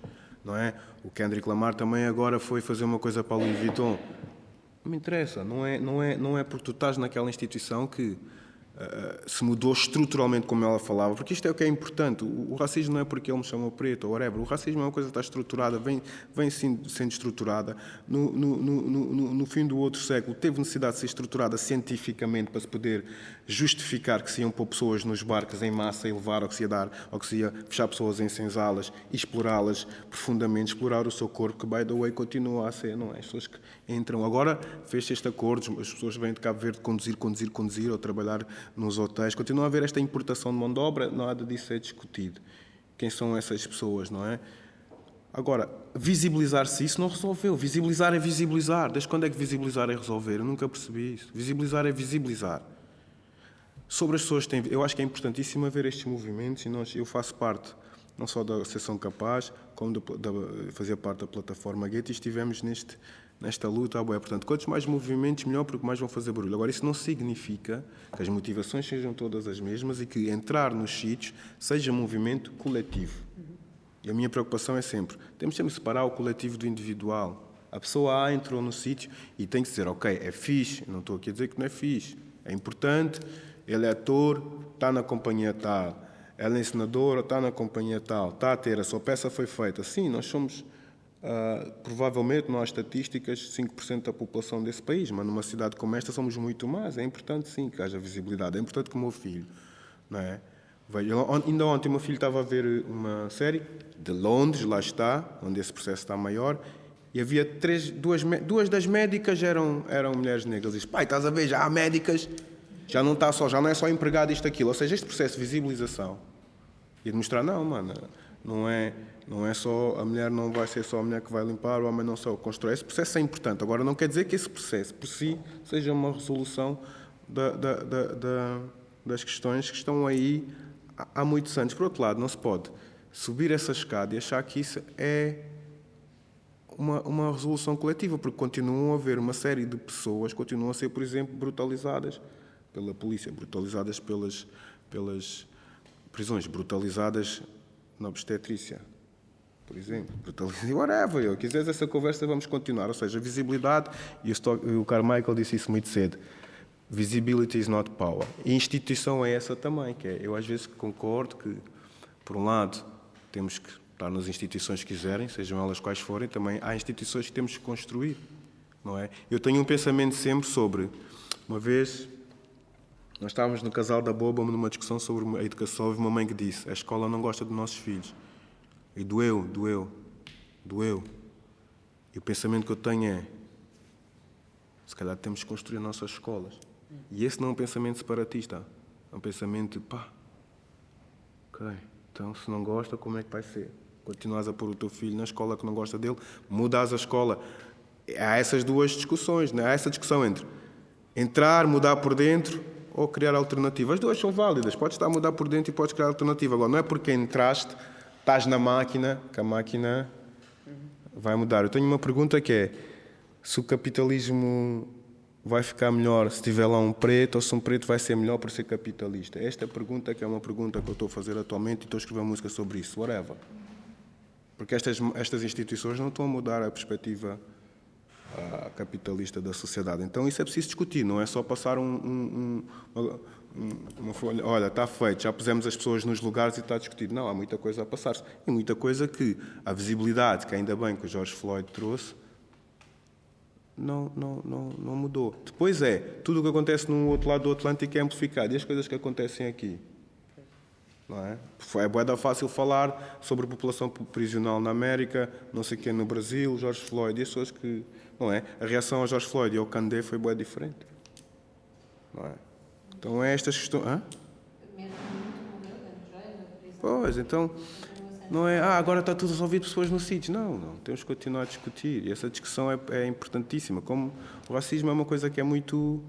não é? O Kendrick Lamar também agora foi fazer uma coisa para a Louis Vuitton. Não me interessa, não é porque tu estás naquela instituição que se mudou estruturalmente como ela falava, porque isto é o que é importante. O racismo não é porque ele me chamou preto ou whatever. O racismo é uma coisa que está estruturada, vem sendo estruturada. No fim do outro século teve necessidade de ser estruturada cientificamente para se poder justificar que se iam pôr pessoas nos barcos em massa e levar, ou que se ia dar, ou que se ia fechar pessoas em senzalas e explorá-las profundamente, explorar o seu corpo, que, by the way, continua a ser, não é? As pessoas que entram. Agora fez-se este acordo, as pessoas vêm de Cabo Verde conduzir ou trabalhar nos hotéis. Continua a haver esta importação de mão de obra, nada disso é discutido. Quem são essas pessoas, não é? Agora, visibilizar-se isso não resolveu. Visibilizar é visibilizar. Desde quando é que visibilizar é resolver? Eu nunca percebi isso. Visibilizar é visibilizar. Sobre as pessoas que têm... Eu acho que é importantíssimo haver estes movimentos e eu faço parte não só da Associação Capaz, como fazia parte da plataforma Gueto e estivemos nesta luta. Portanto, quantos mais movimentos, melhor, porque mais vão fazer barulho. Agora, isso não significa que as motivações sejam todas as mesmas e que entrar nos sítios seja um movimento coletivo. E a minha preocupação é temos sempre de separar o coletivo do individual. A pessoa A entrou no sítio e tem que dizer, ok, é fixe, não estou aqui a dizer que não é fixe, é importante, ele é ator, está na companhia tal, ela é encenadora, está na companhia tal, está a ter, a sua peça foi feita. Sim, nós somos... provavelmente não há estatísticas 5% da população desse país, mas numa cidade como esta somos muito mais. É importante sim que haja visibilidade, é importante que o meu filho, não é? Ainda ontem o meu filho estava a ver uma série de Londres, lá está, onde esse processo está maior, e havia duas das médicas eram mulheres negras. Diz, pai, estás a ver, já há médicas, já não é só empregado isto, aquilo. Ou seja, este processo de visibilização e de mostrar, não, mano, não é só, a mulher não vai ser só a mulher que vai limpar, o homem não só constrói. Esse processo é importante. Agora, não quer dizer que esse processo, por si, seja uma resolução das questões que estão aí há muitos anos. Por outro lado, não se pode subir essa escada e achar que isso é uma resolução coletiva, porque continuam a haver uma série de pessoas, continuam a ser, por exemplo, brutalizadas pela polícia, brutalizadas pelas prisões, brutalizadas na obstetrícia, por exemplo. Whatever, quiseres essa conversa, vamos continuar. Ou seja, visibilidade, e o Carmichael disse isso muito cedo, visibility is not power. E a instituição é essa também, que é, eu às vezes concordo que, por um lado, temos que estar nas instituições que quiserem, sejam elas quais forem, também há instituições que temos que construir, não é? Eu tenho um pensamento sempre sobre, uma vez... Nós estávamos no Casal da Boba numa discussão sobre a educação. Houve uma mãe que disse, a escola não gosta dos nossos filhos. E doeu. E o pensamento que eu tenho é, se calhar temos que construir nossas escolas. E esse não é um pensamento separatista. É um pensamento de, ok, então se não gosta, como é que vai ser? Continuas a pôr o teu filho na escola que não gosta dele, mudas a escola. Há essas duas discussões, não é? Há essa discussão entre entrar, mudar por dentro... ou criar alternativas. As duas são válidas. Podes estar a mudar por dentro e podes criar alternativa. Agora, não é porque entraste, estás na máquina, que a máquina vai mudar. Eu tenho uma pergunta que é, se o capitalismo vai ficar melhor se tiver lá um preto, ou se um preto vai ser melhor por ser capitalista? Esta pergunta que é uma pergunta que eu estou a fazer atualmente e estou a escrever uma música sobre isso. Whatever. Porque estas instituições não estão a mudar a perspectiva capitalista da sociedade. Então isso é preciso discutir, não é só passar uma folha, olha, está feito, já pusemos as pessoas nos lugares e está discutido. Não, há muita coisa a passar-se. E muita coisa que a visibilidade, que ainda bem que o George Floyd trouxe, não mudou. Depois tudo o que acontece no outro lado do Atlântico é amplificado. E as coisas que acontecem aqui? Não é? É bué fácil falar sobre a população prisional na América, não sei quem no Brasil, George Floyd, e as pessoas que... Não é? A reação ao George Floyd e ao Kandé foi bué diferente. não é? Então é estas questões... Hã? Pois, então... Não é, agora está tudo resolvido, pessoas no sítio. Não, temos que continuar a discutir. E essa discussão é importantíssima. Como o racismo é uma coisa que é muito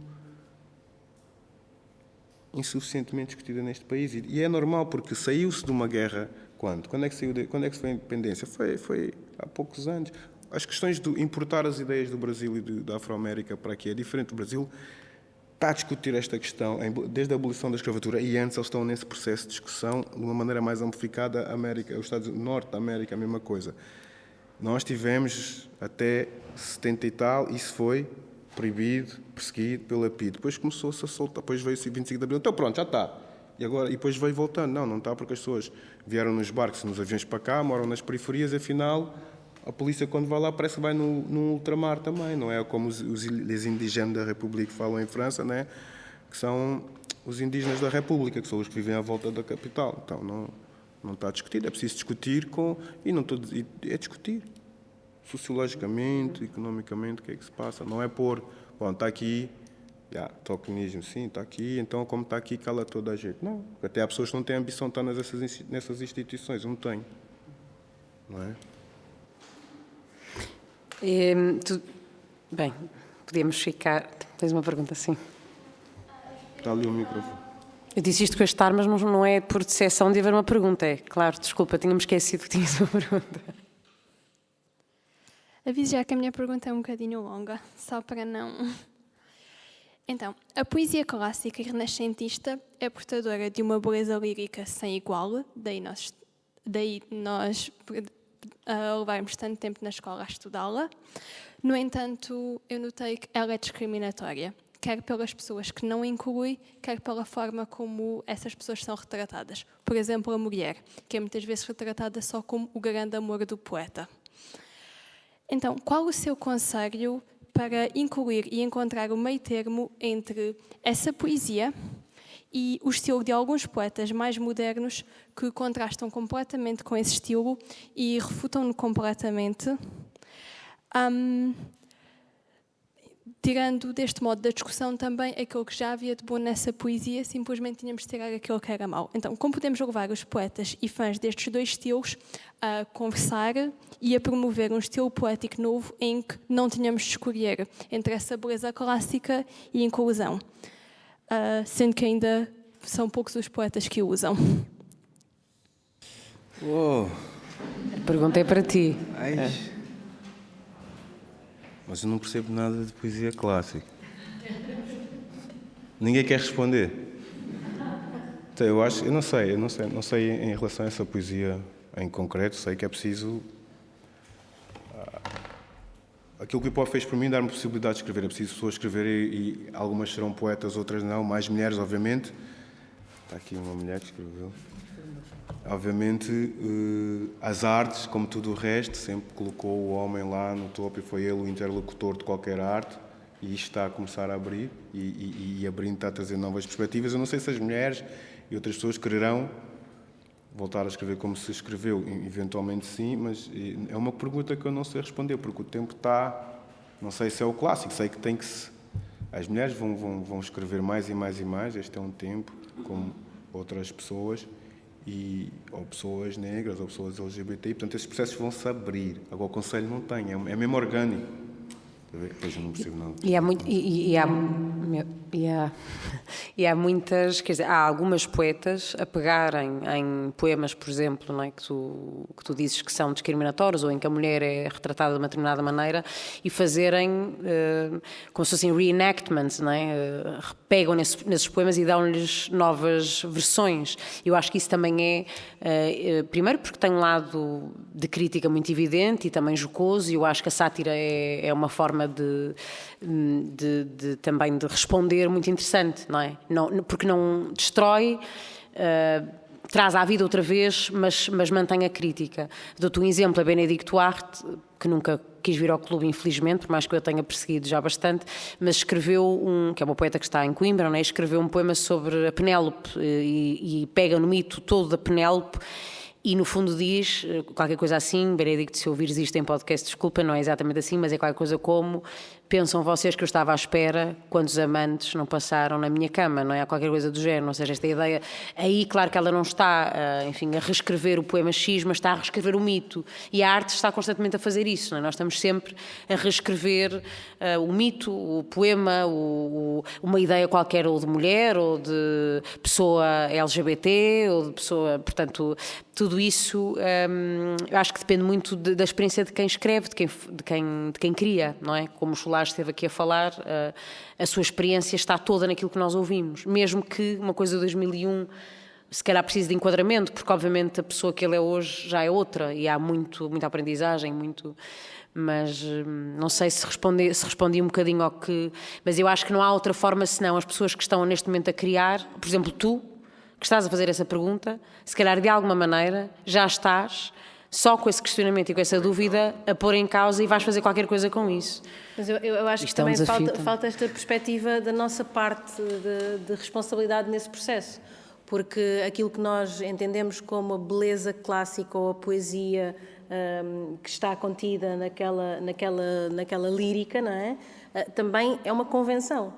insuficientemente discutida neste país. E é normal, porque saiu-se de uma guerra quando? Quando é que se foi a independência? Foi há poucos anos. As questões de importar as ideias do Brasil e da Afro-América para aqui é diferente. O Brasil está a discutir esta questão desde a abolição da escravatura e antes eles estão nesse processo de discussão de uma maneira mais amplificada. Os Estados Norte da América, a mesma coisa. Nós tivemos até 70 e tal, isso foi proibido, perseguido pela PIDE. Depois começou-se a soltar, depois veio o 25 de Abril, então pronto, já está. E depois veio voltando. Não está, porque as pessoas vieram nos barcos, nos aviões para cá, moram nas periferias, afinal... A polícia, quando vai lá, parece que vai no ultramar também, não é? Como os indígenas da República falam em França, não é? Que são os indígenas da República, que são os que vivem à volta da capital. Então, não está discutido. É preciso discutir é discutir sociologicamente, economicamente, o que é que se passa. Não é pôr, bom, está aqui, tokenismo, sim, está aqui, então como está aqui, cala toda a gente. Não, porque até há pessoas que não têm ambição de estar nessas instituições. Eu não tenho, não é? Bem, podíamos ficar... Tens uma pergunta, sim. Está ali o microfone. Eu disse isto com este ar, mas não é por decepção de haver uma pergunta. É claro, desculpa, tinha-me esquecido que tinhas uma pergunta. Aviso já que a minha pergunta é um bocadinho longa, só para não... Então, a poesia clássica e renascentista é portadora de uma beleza lírica sem igual, daí nós levarmos tanto tempo na escola a estudá-la. No entanto, eu notei que ela é discriminatória, quer pelas pessoas que não inclui, quer pela forma como essas pessoas são retratadas. Por exemplo, a mulher, que é muitas vezes retratada só como o grande amor do poeta. Então, qual o seu conselho para incluir e encontrar o meio termo entre essa poesia e o estilo de alguns poetas mais modernos que contrastam completamente com esse estilo e refutam-no completamente, tirando deste modo da discussão também aquilo que já havia de bom nessa poesia, simplesmente tínhamos de tirar aquilo que era mau. Então, como podemos levar os poetas e fãs destes dois estilos a conversar e a promover um estilo poético novo em que não tínhamos de escolher entre essa beleza clássica e inclusão? Sendo que ainda são poucos os poetas que o usam. A pergunta é para ti. Mas eu não percebo nada de poesia clássica. Ninguém quer responder. Então, eu não sei em relação a essa poesia em concreto, sei que é preciso... Aquilo que o Hip-Hop fez por mim, dar-me possibilidade de escrever. É preciso pessoas escreverem e algumas serão poetas, outras não, mais mulheres, obviamente. Está aqui uma mulher que escreveu. Obviamente, as artes, como tudo o resto, sempre colocou o homem lá no topo e foi ele o interlocutor de qualquer arte. E isto está a começar a abrir e abrindo está a trazer novas perspectivas. Eu não sei se as mulheres e outras pessoas quererão voltar a escrever como se escreveu, eventualmente sim, mas é uma pergunta que eu não sei responder, porque o tempo está... Não sei se é o clássico, sei que tem que se... As mulheres vão escrever mais e mais e mais, este é um tempo, como outras pessoas, ou pessoas negras, ou pessoas LGBTI, portanto esses processos vão se abrir. Agora o Conselho não tem, é mesmo orgânico. Depois eu não percebo nada. E há muitas, quer dizer, há algumas poetas a pegarem em poemas, por exemplo, não é, que tu dizes que são discriminatórios ou em que a mulher é retratada de uma determinada maneira e fazerem como se fossem reenactments, não é? Pegam nesses poemas e dão-lhes novas versões. Eu acho que isso também primeiro porque tem um lado de crítica muito evidente e também jocoso, e eu acho que a sátira é uma forma também de responder muito interessante, não é? Porque não destrói, traz à vida outra vez, mas mantém a crítica. Dou-te um exemplo, a Benedicto Arte, que nunca quis vir ao clube, infelizmente, por mais que eu tenha perseguido já bastante, mas escreveu que é uma poeta que está em Coimbra, não é? Escreveu um poema sobre a Penélope e pega no mito todo da Penélope E no fundo diz qualquer coisa assim, Benedicto, se ouvires isto em podcast, desculpa, não é exatamente assim, mas é qualquer coisa como: pensam vocês que eu estava à espera, quantos amantes não passaram na minha cama, não é? Há qualquer coisa do género, ou seja, esta ideia. Aí, claro que ela não está, enfim, a reescrever o poema X, mas está a reescrever o mito. E a arte está constantemente a fazer isso, não é? Nós estamos sempre a reescrever o mito, o poema, uma ideia qualquer, ou de mulher, ou de pessoa LGBT, ou de pessoa. Portanto, tudo isso eu acho que depende muito da experiência de quem escreve, de quem cria, não é? Como o Solar esteve aqui a falar, a sua experiência está toda naquilo que nós ouvimos, mesmo que uma coisa de 2001 se calhar precise de enquadramento, porque obviamente a pessoa que ele é hoje já é outra e há muita aprendizagem, mas não sei se respondi um bocadinho ao que... Mas eu acho que não há outra forma senão as pessoas que estão neste momento a criar, por exemplo, tu, que estás a fazer essa pergunta, se calhar de alguma maneira já estás só com esse questionamento e com essa dúvida a pôr em causa e vais fazer qualquer coisa com isso. Mas eu acho que também falta esta perspectiva da nossa parte de responsabilidade nesse processo, porque aquilo que nós entendemos como a beleza clássica ou a poesia que está contida naquela lírica, não é? Também é uma convenção.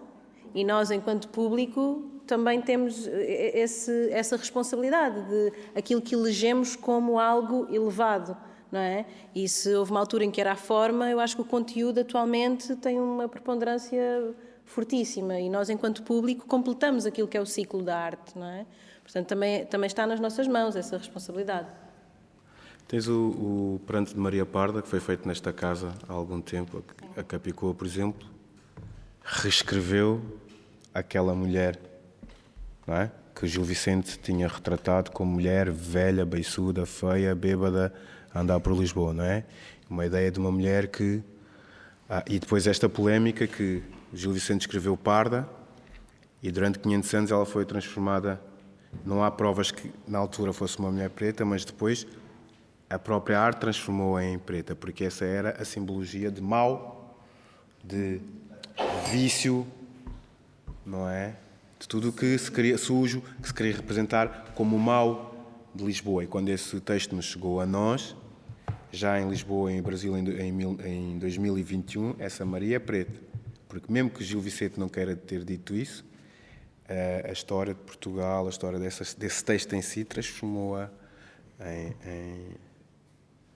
E nós, enquanto público, também temos essa responsabilidade de aquilo que elegemos como algo elevado, não é? E se houve uma altura em que era a forma, eu acho que o conteúdo atualmente tem uma preponderância fortíssima e nós, enquanto público, completamos aquilo que é o ciclo da arte, não é? Portanto, também está nas nossas mãos essa responsabilidade. Tens o Pranto de Maria Parda, que foi feito nesta casa há algum tempo. A Capicua, por exemplo, reescreveu aquela mulher, não é? Que o Gil Vicente tinha retratado como mulher velha, beiçuda, feia, bêbada, a andar por Lisboa, não é? Uma ideia de uma mulher que... e depois esta polémica que o Gil Vicente escreveu parda e durante 500 anos ela foi transformada... Não há provas que na altura fosse uma mulher preta, mas depois a própria arte transformou-a em preta, porque essa era a simbologia de mal, de vício, não é? De tudo o que se queria, sujo, que se queria representar como o mal de Lisboa. E quando esse texto nos chegou a nós, já em Lisboa, em Brasil, em 2021, essa Maria é preta. Porque mesmo que Gil Vicente não queira ter dito isso, a história de Portugal, a história desse texto em si, transformou-a em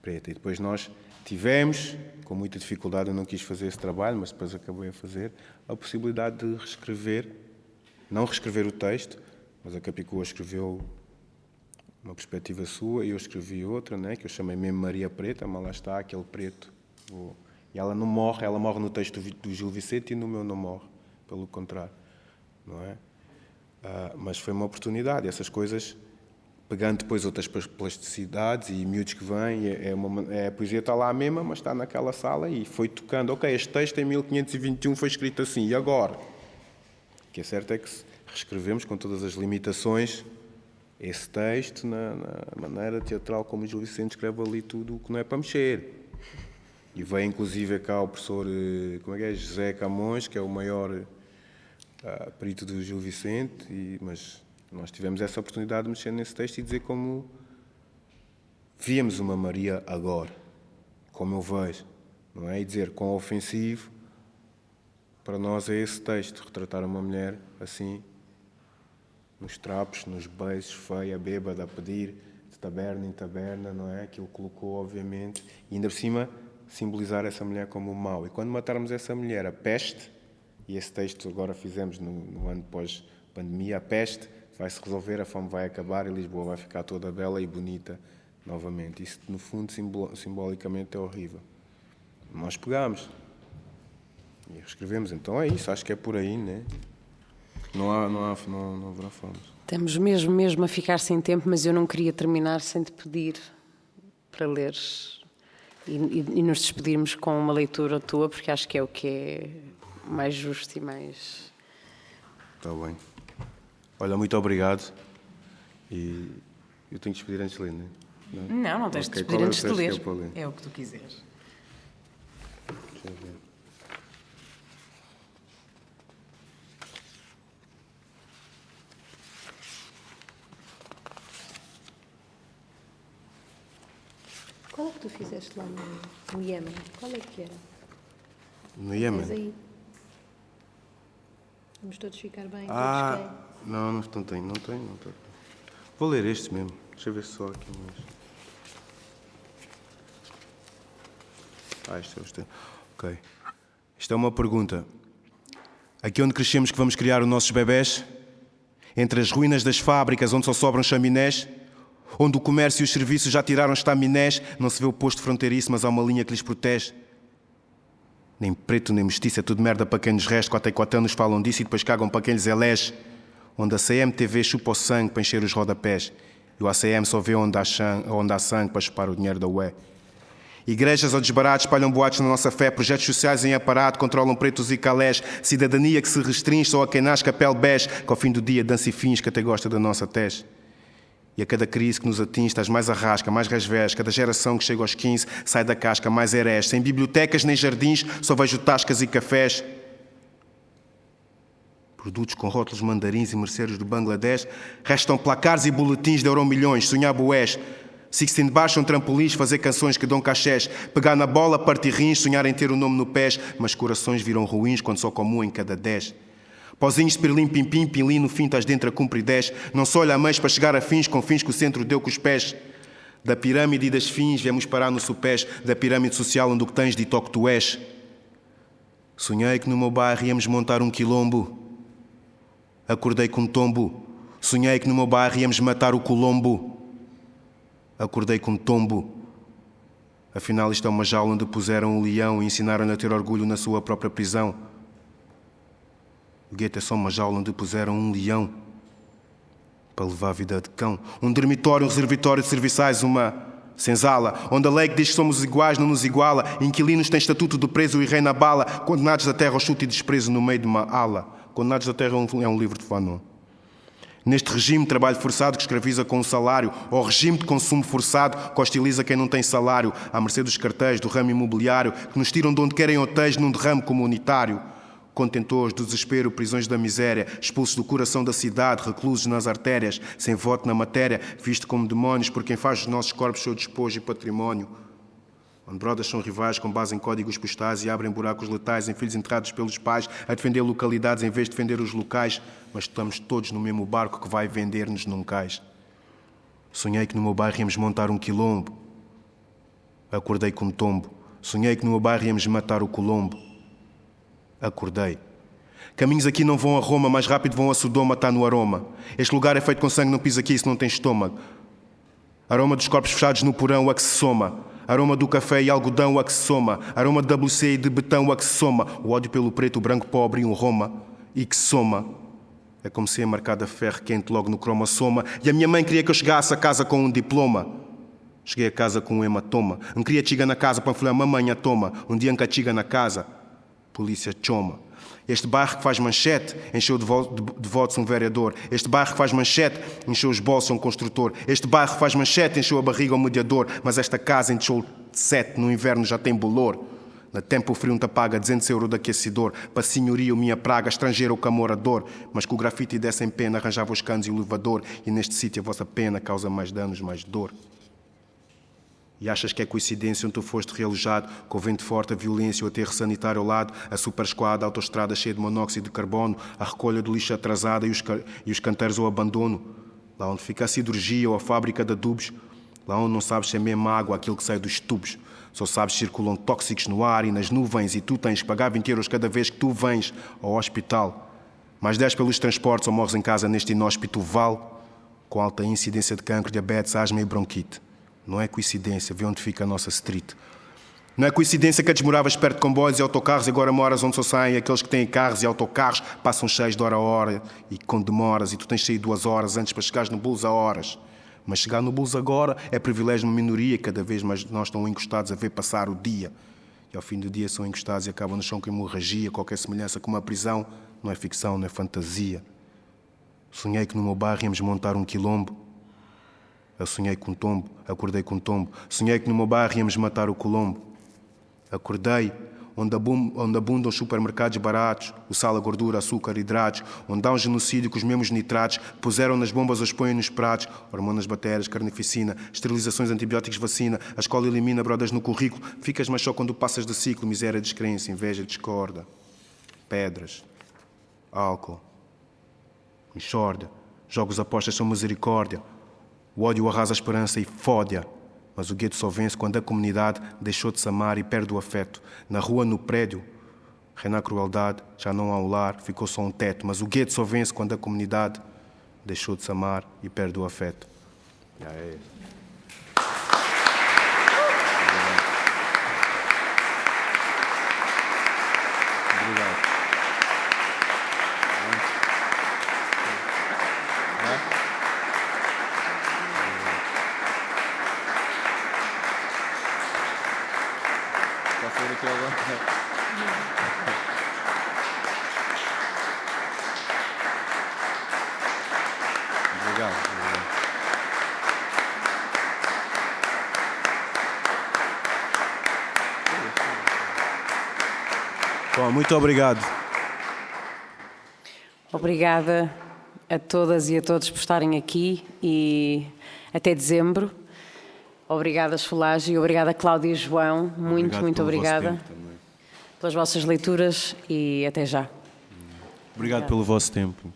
preta. E depois nós tivemos, com muita dificuldade, eu não quis fazer esse trabalho, mas depois acabei a fazer, a possibilidade de reescrever, não reescrever o texto, mas a Capicua escreveu uma perspectiva sua e eu escrevi outra, né, que eu chamei mesmo Maria Preta, mas lá está, aquele preto. E ela não morre, ela morre no texto do Gil Vicente e no meu não morre, pelo contrário, não é? Mas foi uma oportunidade, essas coisas, pegando depois outras plasticidades e miúdos que vêm, a poesia está lá mesma, mas está naquela sala e foi tocando, ok, este texto em 1521 foi escrito assim, e agora? O que é certo é que reescrevemos com todas as limitações esse texto na maneira teatral como o Gil Vicente escreve ali tudo o que não é para mexer. E veio inclusive cá o professor José Camões, que é o maior perito do Gil Vicente, mas nós tivemos essa oportunidade de mexer nesse texto e dizer como víamos uma Maria agora, como eu vejo, não é? E dizer quão ofensivo para nós é esse texto, retratar uma mulher assim, nos trapos, nos beijos, feia, bêbada, a pedir de taberna em taberna, não é? Aquilo colocou, obviamente, e ainda por cima simbolizar essa mulher como o mau. E quando matarmos essa mulher, a peste, e esse texto agora fizemos no ano pós-pandemia, a peste vai-se resolver, a fome vai acabar e Lisboa vai ficar toda bela e bonita novamente. Isso, no fundo, simbolicamente é horrível. Nós pegamos e escrevemos. Então é isso, acho que é por aí, né? Não haverá formas. Estamos mesmo a ficar sem tempo, mas eu não queria terminar sem te pedir para leres e nos despedirmos com uma leitura tua, porque acho que é o que é mais justo e mais... Está bem. Olha, muito obrigado. E eu tenho que despedir antes de ler, não é? Não tens de despedir antes de ler. É o que tu quiseres. Deixa eu ver. Qual é que tu fizeste lá no Iémen? Qual é que era? No Tens Iémen? aí. Vamos todos ficar bem. Não tenho. Vou ler este mesmo. Deixa eu ver só aqui mais. Isto é. Ok. Isto é uma pergunta. Aqui onde crescemos que vamos criar os nossos bebés? Entre as ruínas das fábricas onde só sobram chaminés? Onde o comércio e os serviços já tiraram estaminés? Não se vê o posto fronteiriço, mas há uma linha que lhes protege. Nem preto, nem mestiço, é tudo merda para quem nos resta. Quatro nos falam disso e depois cagam para quem lhes elege. Onde a CMTV chupa o sangue para encher os rodapés. E o ACM só vê onde há sangue para chupar o dinheiro da UE. Igrejas ao desbarato espalham boatos na nossa fé. Projetos sociais em aparato controlam pretos e calés. Cidadania que se restringe só a quem nasce com a pele bege. Que ao fim do dia dança e finge que até gosta da nossa tez. E a cada crise que nos atinge estás mais arrasca, mais resvés. Cada geração que chega aos 15 sai da casca mais herés. Sem bibliotecas nem jardins, só vejo tascas e cafés. Produtos com rótulos mandarins e merceários do Bangladesh. Restam placares e boletins de euromilhões. Sonhar boés. Sixteen baixam trampolins, fazer canções que dão cachés. Pegar na bola, partir rins, sonhar em ter o nome no pés. Mas corações viram ruins quando só como um em cada 10. Pozinhos de pirlim, pim, pilim, no fim estás dentro a cumprir 10. Não se olha a meios para chegar a fins, com fins que o centro deu com os pés. Da pirâmide e das fins viemos parar no supés. Da pirâmide social onde o que tens dito ao que tu és. Sonhei que no meu bairro íamos montar um quilombo. Acordei com um tombo. Sonhei que no meu bairro íamos matar o Colombo. Acordei com um tombo. Afinal isto é uma jaula onde puseram um leão e ensinaram-lhe a ter orgulho na sua própria prisão. O gueto é só uma jaula onde puseram um leão para levar a vida de cão. Um dormitório, um reservatório de serviçais, uma senzala, onde a lei que diz que somos iguais não nos iguala. Inquilinos têm estatuto de preso e rei na bala. Condenados da terra ao chute e desprezo no meio de uma ala. Condenados da terra é um livro de Fanon. Neste regime de trabalho forçado que escraviza com um salário, ou regime de consumo forçado que hostiliza quem não tem salário, à mercê dos cartéis, do ramo imobiliário, que nos tiram de onde querem hotéis num derrame comunitário. Contentores do desespero, prisões da miséria, expulsos do coração da cidade, reclusos nas artérias, sem voto na matéria, visto como demónios por quem faz os nossos corpos seu despojo e património. Onde brothers são rivais com base em códigos postais e abrem buracos letais em filhos enterrados pelos pais, a defender localidades em vez de defender os locais, mas estamos todos no mesmo barco que vai vender-nos num cais. Sonhei que no meu bairro íamos montar um quilombo. Acordei com um tombo. Sonhei que no meu bairro íamos matar o Colombo. Acordei. Caminhos aqui não vão a Roma, mais rápido vão a Sodoma, está no aroma. Este lugar é feito com sangue, não pisa aqui se não tem estômago. Aroma dos corpos fechados no porão, a que se soma. Aroma do café e algodão, a que se soma. Aroma de WC e de betão, a que se soma. O ódio pelo preto, o branco pobre e um Roma, e que se soma. É como se é marcada a ferro quente logo no cromossoma. E a minha mãe queria que eu chegasse a casa com um diploma. Cheguei a casa com um hematoma. Não queria chiga na casa, panfolhar mamãe a toma. Um dia nunca chiga na casa, polícia choma. Este bairro que faz manchete encheu de votos um vereador. Este bairro que faz manchete encheu os bolsos a um construtor. Este bairro que faz manchete encheu a barriga ao mediador. Mas esta casa encheu de 7, no inverno já tem bolor. Na tempo o frio não te paga 200 euros de aquecedor. Para senhoria o minha praga, estrangeiro o camorador. Mas com o grafite dessa em pena arranjava os canos e o elevador. E neste sítio a vossa pena causa mais danos, mais dor. E achas que é coincidência onde tu foste realojado, com o vento forte, a violência, o aterro sanitário ao lado, a super esquadra, a autoestrada cheia de monóxido de carbono, a recolha do lixo atrasada e os canteiros ao abandono? Lá onde fica a siderurgia ou a fábrica de adubos, lá onde não sabes se é mesmo água aquilo que sai dos tubos. Só sabes que circulam tóxicos no ar e nas nuvens e tu tens que pagar 20 euros cada vez que tu vens ao hospital. Mais 10 pelos transportes ou morres em casa neste inóspito vale, com alta incidência de cancro, diabetes, asma e bronquite. Não é coincidência, vê onde fica a nossa street. Não é coincidência que antes moravas perto de comboios e autocarros e agora moras onde só saem aqueles que têm carros e autocarros, passam cheios de hora a hora e com demoras e tu tens saído 2 horas antes para chegares no Bulls a horas. Mas chegar no Bulls agora é privilégio de uma minoria, cada vez mais nós estão encostados a ver passar o dia. E ao fim do dia são encostados e acabam no chão com hemorragia, qualquer semelhança com uma prisão não é ficção, não é fantasia. Sonhei que no meu bairro íamos montar um quilombo. Eu sonhei com um tombo, acordei com um tombo. Sonhei que no meu bairro íamos matar o Colombo. Acordei, onde abundam os supermercados baratos, o sal, a gordura, açúcar, hidratos, onde há um genocídio com os mesmos nitratos que puseram nas bombas ou põem nos pratos, hormonas, bactérias, carnificina, esterilizações, antibióticos, vacina, a escola elimina brodas no currículo, ficas mais só quando passas de ciclo, miséria, descrença, inveja, discorda, pedras, álcool, enxórdia, jogos apostas são misericórdia, o ódio arrasa a esperança e fode-a. Mas o gueto só vence quando a comunidade deixou de se amar e perde o afeto. Na rua, no prédio, reina a crueldade, já não há um lar, ficou só um teto. Mas o gueto só vence quando a comunidade deixou de se amar e perde o afeto. Obrigado. Bom, muito obrigado. Obrigada a todas e a todos por estarem aqui e até dezembro. Obrigada, Solage, e obrigada, Cláudia e João. Muito obrigada pelas vossas leituras e até já. Obrigado pelo vosso tempo.